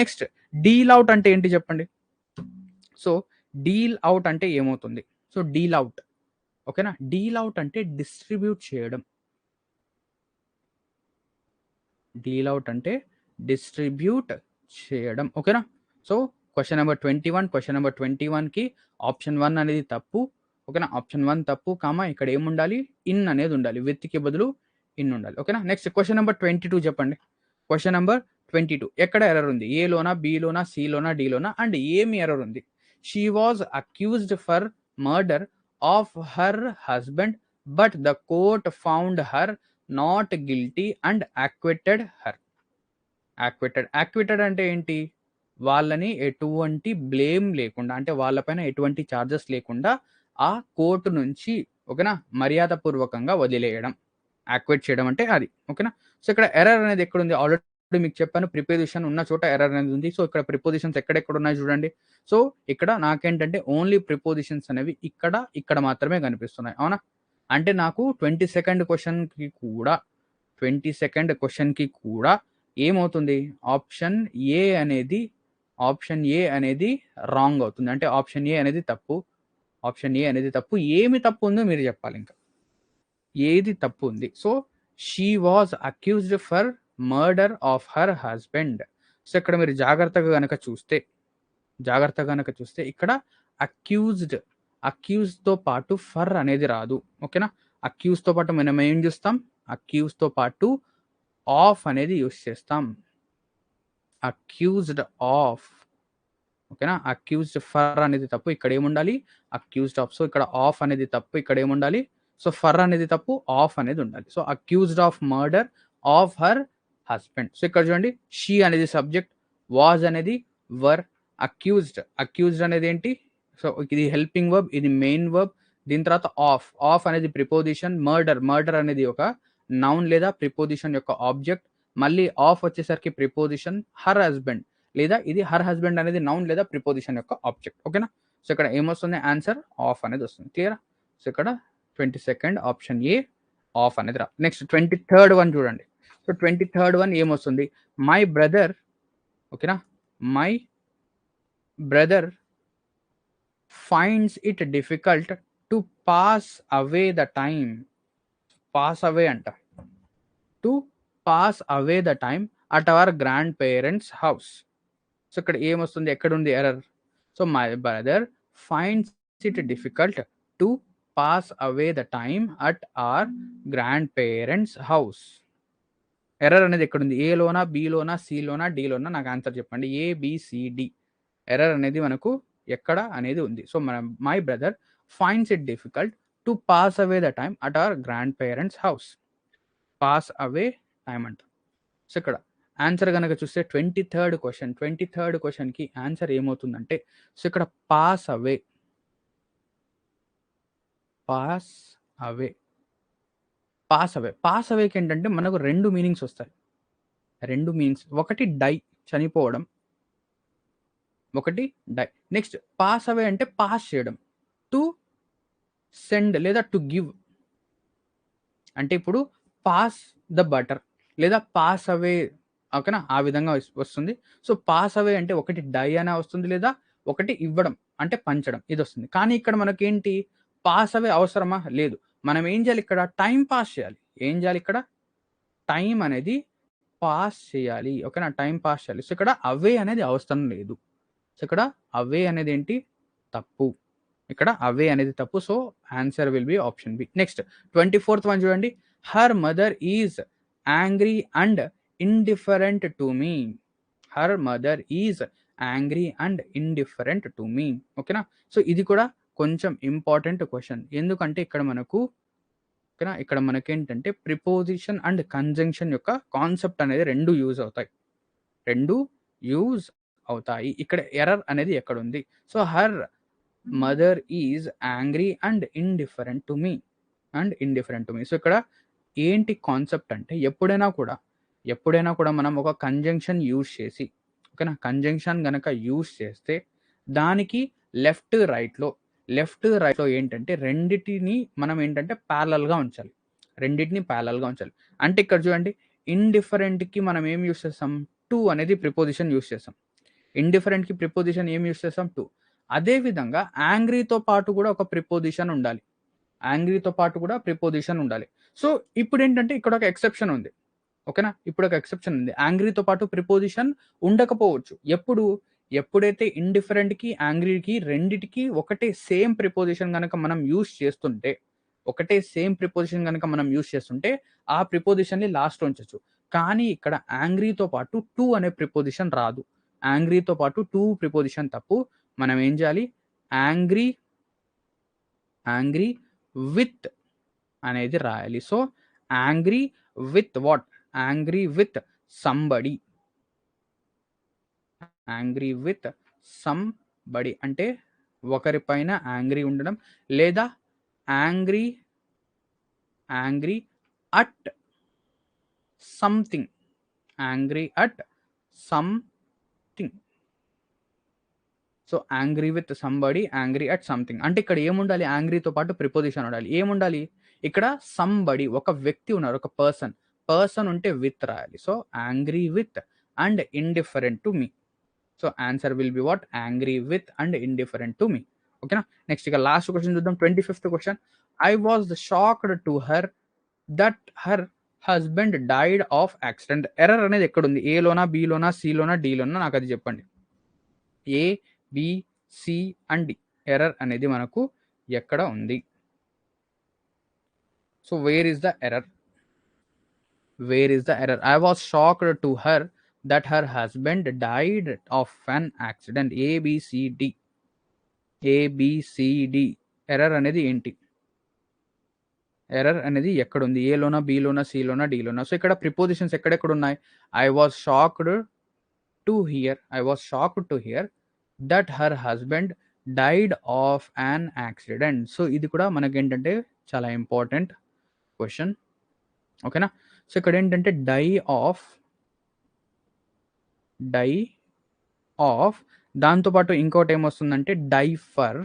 నెక్స్ట్ డీల్ అవుట్ అంటే ఏంటి చెప్పండి? సో డీల్ అవుట్ అంటే ఏమవుతుంది? So deal out. ఓకేనా, డీల్ అవుట్ అంటే డిస్ట్రిబ్యూట్ చేయడం. డీల్ అవుట్ అంటే డిస్ట్రిబ్యూట్ చేయడం. ఓకేనా, సో క్వశ్చన్ నెంబర్ 21కి ఆప్షన్ 1 అనేది తప్పు. ఓకేనా, ఆప్షన్ 1 తప్పు, కామా ఇక్కడ ఏముండాలి? ఇన్ అనేది ఉండాలి. విత్ కి బదులు ఇన్ ఉండాలి. ఓకేనా, నెక్స్ట్ క్వశ్చన్ నెంబర్ 22 చెప్పండి. క్వశ్చన్ నెంబర్ 22 ఎక్కడ ఎర్రర్ ఉంది? ఏ లోనా, బి లోనా, సి లోనా, డి లోనా అండ్ ఏమి ఎర్రర్ ఉంది? She was accused for murder of her husband but the court found her not guilty and acquitted her. యాక్విటెడ్ అంటే ఏంటి? వాళ్ళని ఎటువంటి బ్లేమ్ లేకుండా, అంటే వాళ్ళపైన ఎటువంటి చార్జెస్ లేకుండా ఆ కోర్టు నుంచి, ఓకేనా, మర్యాదపూర్వకంగా వదిలేయడం. యాక్విట్ చేయడం అంటే అది. ఓకేనా, సో ఇక్కడ ఎర్రర్ అనేది ఎక్కడ ఉంది? ఆల్రెడీ మీకు చెప్పాను, ప్రిపోజిషన్ ఉన్న చోట ఎర్రర్ అనేది ఉంది. సో ఇక్కడ ప్రిపోజిషన్స్ ఎక్కడెక్కడ ఉన్నాయి చూడండి. సో ఇక్కడ నాకేంటంటే ఓన్లీ ప్రిపోజిషన్స్ అనేవి ఇక్కడ మాత్రమే కనిపిస్తున్నాయి. అవునా, అంటే నాకు 22nd క్వశ్చన్కి కూడా ఏమవుతుంది? ఆప్షన్ ఏ అనేది రాంగ్ అవుతుంది. అంటే ఆప్షన్ ఏ అనేది తప్పు. ఏమి తప్పు ఉందో మీరు చెప్పాలి. ఇంకా ఏది తప్పు ఉంది? So she was accused for murder of her husband. So ఇక్కడ మీరు జాగ్రత్తగా గనక చూస్తే ఇక్కడ అక్యూజ్ తో పాటు ఫర్ అనేది రాదు. ఓకేనా, అక్యూజ్ తో పాటు మనం ఏం చూస్తాం? అక్యూజ్ తో పాటు ఆఫ్ అనేది యూస్ చేస్తాం. Accused of. ఓకేనా, అక్యూజ్డ్ ఫర్ అనేది తప్పు. ఇక్కడ ఏముండాలి? Accused of. సో ఇక్కడ ఆఫ్ అనేది తప్పు. ఇక్కడ ఏముండాలి? సో ఫర్ అనేది తప్పు, ఆఫ్ అనేది ఉండాలి. So accused of murder of her husband. So ఇక్కడ చూడండి, షీ అనేది సబ్జెక్ట్, వాజ్ అనేది వర్, అక్యూజ్డ్ అనేది ఏంటి? సో ఇది హెల్పింగ్ వర్బ్, ఇది మెయిన్ వర్బ్. దీని తర్వాత ఆఫ్ అనేది ప్రిపోజిషన్. మర్డర్ అనేది ఒక నౌన్ లేదా ప్రిపోజిషన్ యొక్క ఆబ్జెక్ట్. మళ్ళీ ఆఫ్ వచ్చేసరికి ప్రిపోజిషన్. హర్ హస్బెండ్ లేదా ఇది హర్ హస్బెండ్ అనేది నౌన్ లేదా ప్రిపోజిషన్ యొక్క ఆబ్జెక్ట్. ఓకేనా, సో ఇక్కడ ఏమొస్తుంది? ఆన్సర్ ఆఫ్ అనేది వస్తుంది. క్లియరా? సో ఇక్కడ 22nd ఆప్షన్ ఏ ఆఫ్ అనేది రా. నెక్స్ట్ 23rd వన్ చూడండి. సో 23rd వన్ ఏమొస్తుంది? My brother. ఓకేనా, my brother finds it difficult to pass away the time. Pass away అంట. To pass away the time at our grand parents house. So ఇక్కడ ఏమొస్తుంది? ఎక్కడుంది error? So my brother finds it difficult to pass away the time at our grand parents house. Error అనేది ఎక్కడుంది? ఏ లోనా, బి లోనా, సి లోనా, డి లోనా? నాకు ఆన్సర్ చెప్పండి. A, B, C, D. Error అనేది మనకు ఎక్కడ అనేది ఉంది? So my brother finds it difficult to pass away the time at our grand parents house. Pass away time అంట. సో ఇక్కడ ఆన్సర్ కనుక చూస్తే 23rd క్వశ్చన్కి ఆన్సర్ ఏమవుతుందంటే, సో ఇక్కడ పాస్ అవేకి ఏంటంటే మనకు 2 మీనింగ్స్ వస్తాయి. 2 మీనింగ్స్. ఒకటి డై, చనిపోవడం. నెక్స్ట్ పాస్ అవే అంటే పాస్ చేయడం. టు సెండ్ లేదా టు గివ్. అంటే ఇప్పుడు పాస్ ద బటర్ లేదా పాస్ అవే. ఓకేనా, ఆ విధంగా వస్తుంది. సో పాస్ అవే అంటే ఒకటి డై అనే వస్తుంది, లేదా ఒకటి ఇవ్వడం అంటే పంచడం, ఇది వస్తుంది. కానీ ఇక్కడ మనకేంటి? పాస్ అవే అవసరమా? లేదు. మనం ఏం చేయాలి? ఇక్కడ టైం పాస్ చేయాలి. ఏం చేయాలి? ఇక్కడ టైం అనేది పాస్ చేయాలి. ఓకేనా, టైం పాస్ చేయాలి. సో ఇక్కడ అవే అనేది అవసరం లేదు. సో ఇక్కడ అవే అనేది ఏంటి? తప్పు. ఇక్కడ అవే అనేది తప్పు. So answer will be option B. Next 24th one చూడండి. Her mother is angry and indifferent to me. Her mother is angry and indifferent to me. ఓకేనా? సో ఇది కూడా కొంచెం ఇంపార్టెంట్ క్వశ్చన్. ఎందుకంటే ఇక్కడ మనకు ఓకేనా, ఇక్కడ మనకేంటంటే ప్రిపోజిషన్ అండ్ కంజంక్షన్ యొక్క కాన్సెప్ట్ అనేది రెండు యూజ్ అవుతాయి. ఇక్కడ ఎర్రర్ అనేది ఎక్కడ ఉంది? So her mother is angry and indifferent to me. So ఇక్కడ ఏంటి కాన్సెప్ట్ అంటే ఎప్పుడైనా కూడా మనం ఒక కంజంక్షన్ యూజ్ చేసి ఓకేనా, కంజంక్షన్ గనక యూజ్ చేస్తే దానికి లెఫ్ట్ రైట్లో ఏంటంటే రెండిటిని మనం ఏంటంటే ప్యారలల్గా ఉంచాలి. అంటే ఇక్కడ చూడండి, ఇండిఫరెంట్కి మనం ఏం యూజ్ చేస్తాం? టు అనేది ప్రిపోజిషన్ యూజ్ చేస్తాం. ఇండిఫరెంట్కి ప్రిపోజిషన్ ఏం యూజ్ చేస్తాం? టు. అదేవిధంగా యాంగ్రీతో పాటు కూడా ఒక ప్రిపోజిషన్ ఉండాలి. సో ఇప్పుడు ఏంటంటే ఇక్కడ ఒక ఎక్సెప్షన్ ఉంది. ఓకేనా, ఇప్పుడు ఒక ఎక్సెప్షన్ ఉంది. యాంగ్రీతో పాటు ప్రిపోజిషన్ ఉండకపోవచ్చు. ఎప్పుడైతే ఇండిఫరెంట్కి యాంగ్రీకి రెండిటికి ఒకటే సేమ్ ప్రిపోజిషన్ కనుక మనం యూజ్ చేస్తుంటే ఆ ప్రిపోజిషన్ని లాస్ట్ ఉంచచ్చు. కానీ ఇక్కడ యాంగ్రీతో పాటు టు అనే ప్రిపోజిషన్ రాదు. యాంగ్రీతో పాటు టు ప్రిపోజిషన్ తప్పు. మనం ఏం చేయాలి? యాంగ్రీ విత్ అనేది రాయాలి. So angry with what? Angry with somebody. అంటే ఒకరిపైన యాంగ్రీ ఉండడం, లేదా angry at something. So angry with somebody, angry at something. అంటే ఇక్కడ ఏముండాలి? యాంగ్రీతో పాటు ప్రిపోజిషన్ ఉండాలి. ఏముండాలి? ఇక్కడ సంబడి, ఒక వ్యక్తి ఉన్నారు, ఒక పర్సన్ ఉంటే విత్ రాయాలి. So angry with and indifferent to me. So answer will be what? Angry with and indifferent to me. ఓకేనా? నెక్స్ట్ ఇక లాస్ట్ క్వశ్చన్ చూద్దాం. 25th question. I was shocked to her that her husband died of accident. Error అనేది ఎక్కడుంది? ఏలోనా, బిలోనా, సిలోనా, డిలోనా? నాకు అది చెప్పండి. A, B, C and D. Error అనేది మనకు ఎక్కడ ఉంది? So where is the error? I was shocked to her that her husband died of an accident. A, B, C, D. Error అనేది ఏంటి? ఎర్రర్ అనేది ఎక్కడుంది? ఏలోనా, బిలోనా, సిలోనా, డిలోనా? సో ఇక్కడ ప్రిపోజిషన్స్ ఎక్కడెక్కడ ఉన్నాయి? I was shocked to hear that her husband died of an accident. So ఇది కూడా మనకేంటంటే చాలా ఇంపార్టెంట్ క్వశ్చన్. ఓకేనా? సో ఇక్కడ ఏంటంటే డై ఆఫ్ దాంతోపాటు ఇంకోటి ఏమొస్తుందంటే డై ఫ్రమ్.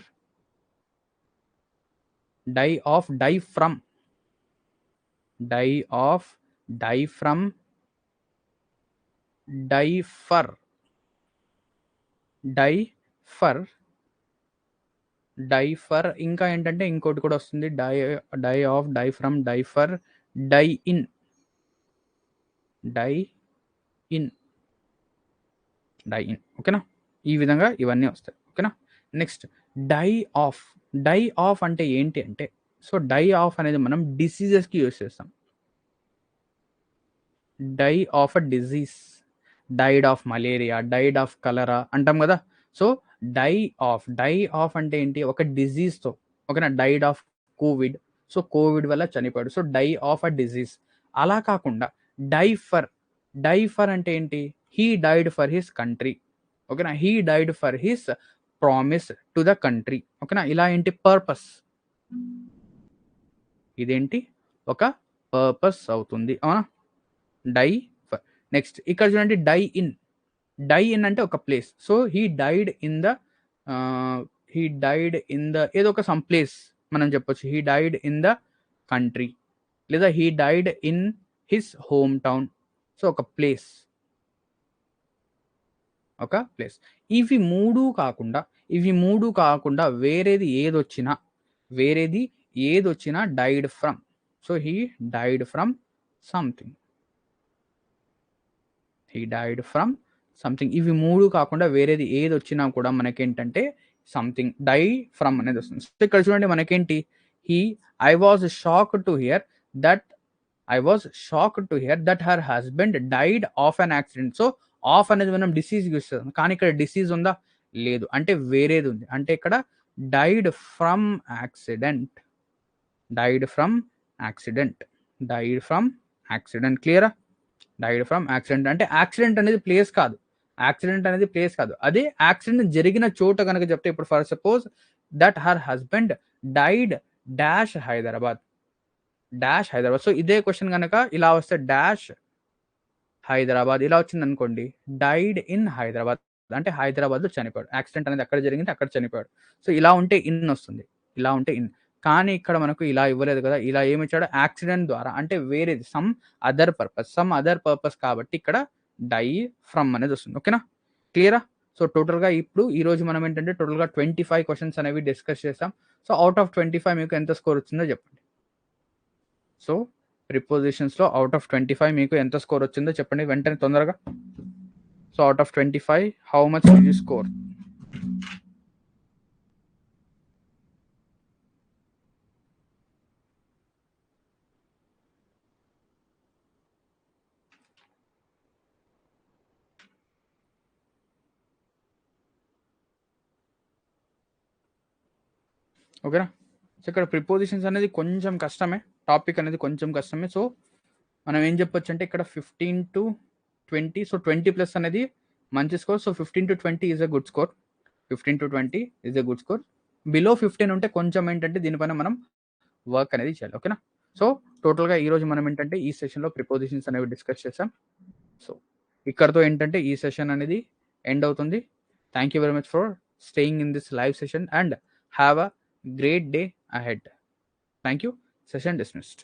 ఇంకా ఏంటంటే ఇంకోటి కూడా వస్తుంది. Die of, die from, die for, die in. ఓకేనా? ఈ విధంగా ఇవన్నీ వస్తాయి. ఓకేనా? నెక్స్ట్ డై ఆఫ్ అంటే ఏంటి అంటే, సో డై ఆఫ్ అనేది మనం డిసీజెస్కి యూజ్ చేస్తాం. Die of a disease, died of malaria, died of cholera అంటాం కదా. సో డై ఆఫ్ అంటే ఏంటి? ఒక డిజీజ్తో. ఓకేనా? Died of Covid, so Covid వల్ల చనిపోయాడు. So die of a disease. అలా కాకుండా డై ఫర్ అంటే ఏంటి? He died for his country. ఓకేనా? He died for his promise to the country. ఓకేనా? ఇలా ఏంటి? పర్పస్. ఇదేంటి? ఒక పర్పస్ అవుతుంది. అవునా? Die for. నెక్స్ట్ ఇక్కడ చూడండి, డై ఇన్ అంటే ఒక place. So he died in the ఏదో ఒక సమ్ ప్లేస్ మనం చెప్పొచ్చు. He died in the country, లేదా he died in his home town. So ఒక ప్లేస్. ఇవి మూడు కాకుండా వేరేది ఏదొచ్చినా died from. So he died from something. ఇవి మూడు కాకుండా వేరేది ఏది వచ్చినా కూడా మనకేంటంటే సంథింగ్, డై ఫ్రమ్ అనేది వస్తుంది. సో ఇక్కడ చూడండి మనకేంటి? I was shocked to hear that I was shocked to hear that her husband died of an accident. So of అనేది మనం డిసీజ్ యూస్ చేస్తాం, కానీ ఇక్కడ డిసీజ్ ఉందా? లేదు, అంటే వేరేది ఉంది. అంటే ఇక్కడ died from accident, died from accident, died from accident. క్లియరా? డైడ్ ఫ్రమ్ యాక్సిడెంట్ అంటే యాక్సిడెంట్ అనేది ప్లేస్ కాదు, యాక్సిడెంట్ అనేది ప్లేస్ కాదు, అదే యాక్సిడెంట్ జరిగిన చోట కనుక చెప్తే, ఇప్పుడు for suppose that her husband died dash Hyderabad, dash Hyderabad. So ఇదే క్వశ్చన్ కనుక ఇలా వస్తే డాష్ హైదరాబాద్ ఇలా వచ్చింది అనుకోండి, డైడ్ ఇన్ హైదరాబాద్ అంటే హైదరాబాద్లో చనిపోయాడు, యాక్సిడెంట్ అనేది అక్కడ జరిగింది, అక్కడ చనిపోయాడు. సో ఇలా ఉంటే ఇన్ వస్తుంది, ఇలా ఉంటే ఇన్. కానీ ఇక్కడ మనకు ఇలా ఇవ్వలేదు కదా, ఇలా ఏమి ఇచ్చాడు? యాక్సిడెంట్ ద్వారా, అంటే వేరేది, సమ్ అదర్ పర్పస్ కాబట్టి ఇక్కడ డై ఫ్రమ్ అనేది వస్తుంది. ఓకేనా? క్లియరా? సో టోటల్గా ఇప్పుడు ఈ రోజు మనం ఏంటంటే టోటల్గా 25 క్వశ్చన్స్ అనేవి డిస్కస్ చేసాం. సో అవుట్ ఆఫ్ 25 మీకు ఎంత స్కోర్ వచ్చిందో చెప్పండి. సో ప్రిపోజిషన్స్లో అవుట్ ఆఫ్ 25 మీకు ఎంత స్కోర్ వచ్చిందో చెప్పండి వెంటనే తొందరగా. So out of 25 how much did you score? ఓకేనా? సో ఇక్కడ ప్రిపోజిషన్స్ అనేది కొంచెం కష్టమే, టాపిక్ అనేది కొంచెం కష్టమే. సో మనం ఏం చెప్పొచ్చు అంటే ఇక్కడ 15 to 20, సో 20+ అనేది మంచి score. So 15 to 20 is a good score, 15 to 20 is a good score. Below 15 ఉంటే కొంచెం ఏంటంటే దీనిపైన మనం వర్క్ అనేది చేయాలి. ఓకేనా? సో టోటల్గా ఈరోజు మనం ఏంటంటే ఈ సెషన్లో ప్రిపోజిషన్స్ అనేవి డిస్కస్ చేసాం. సో ఇక్కడతో ఏంటంటే ఈ సెషన్ అనేది ఎండ్ అవుతుంది. Thank you very much for staying in this live session and have a great day ahead. Thank you. Session dismissed.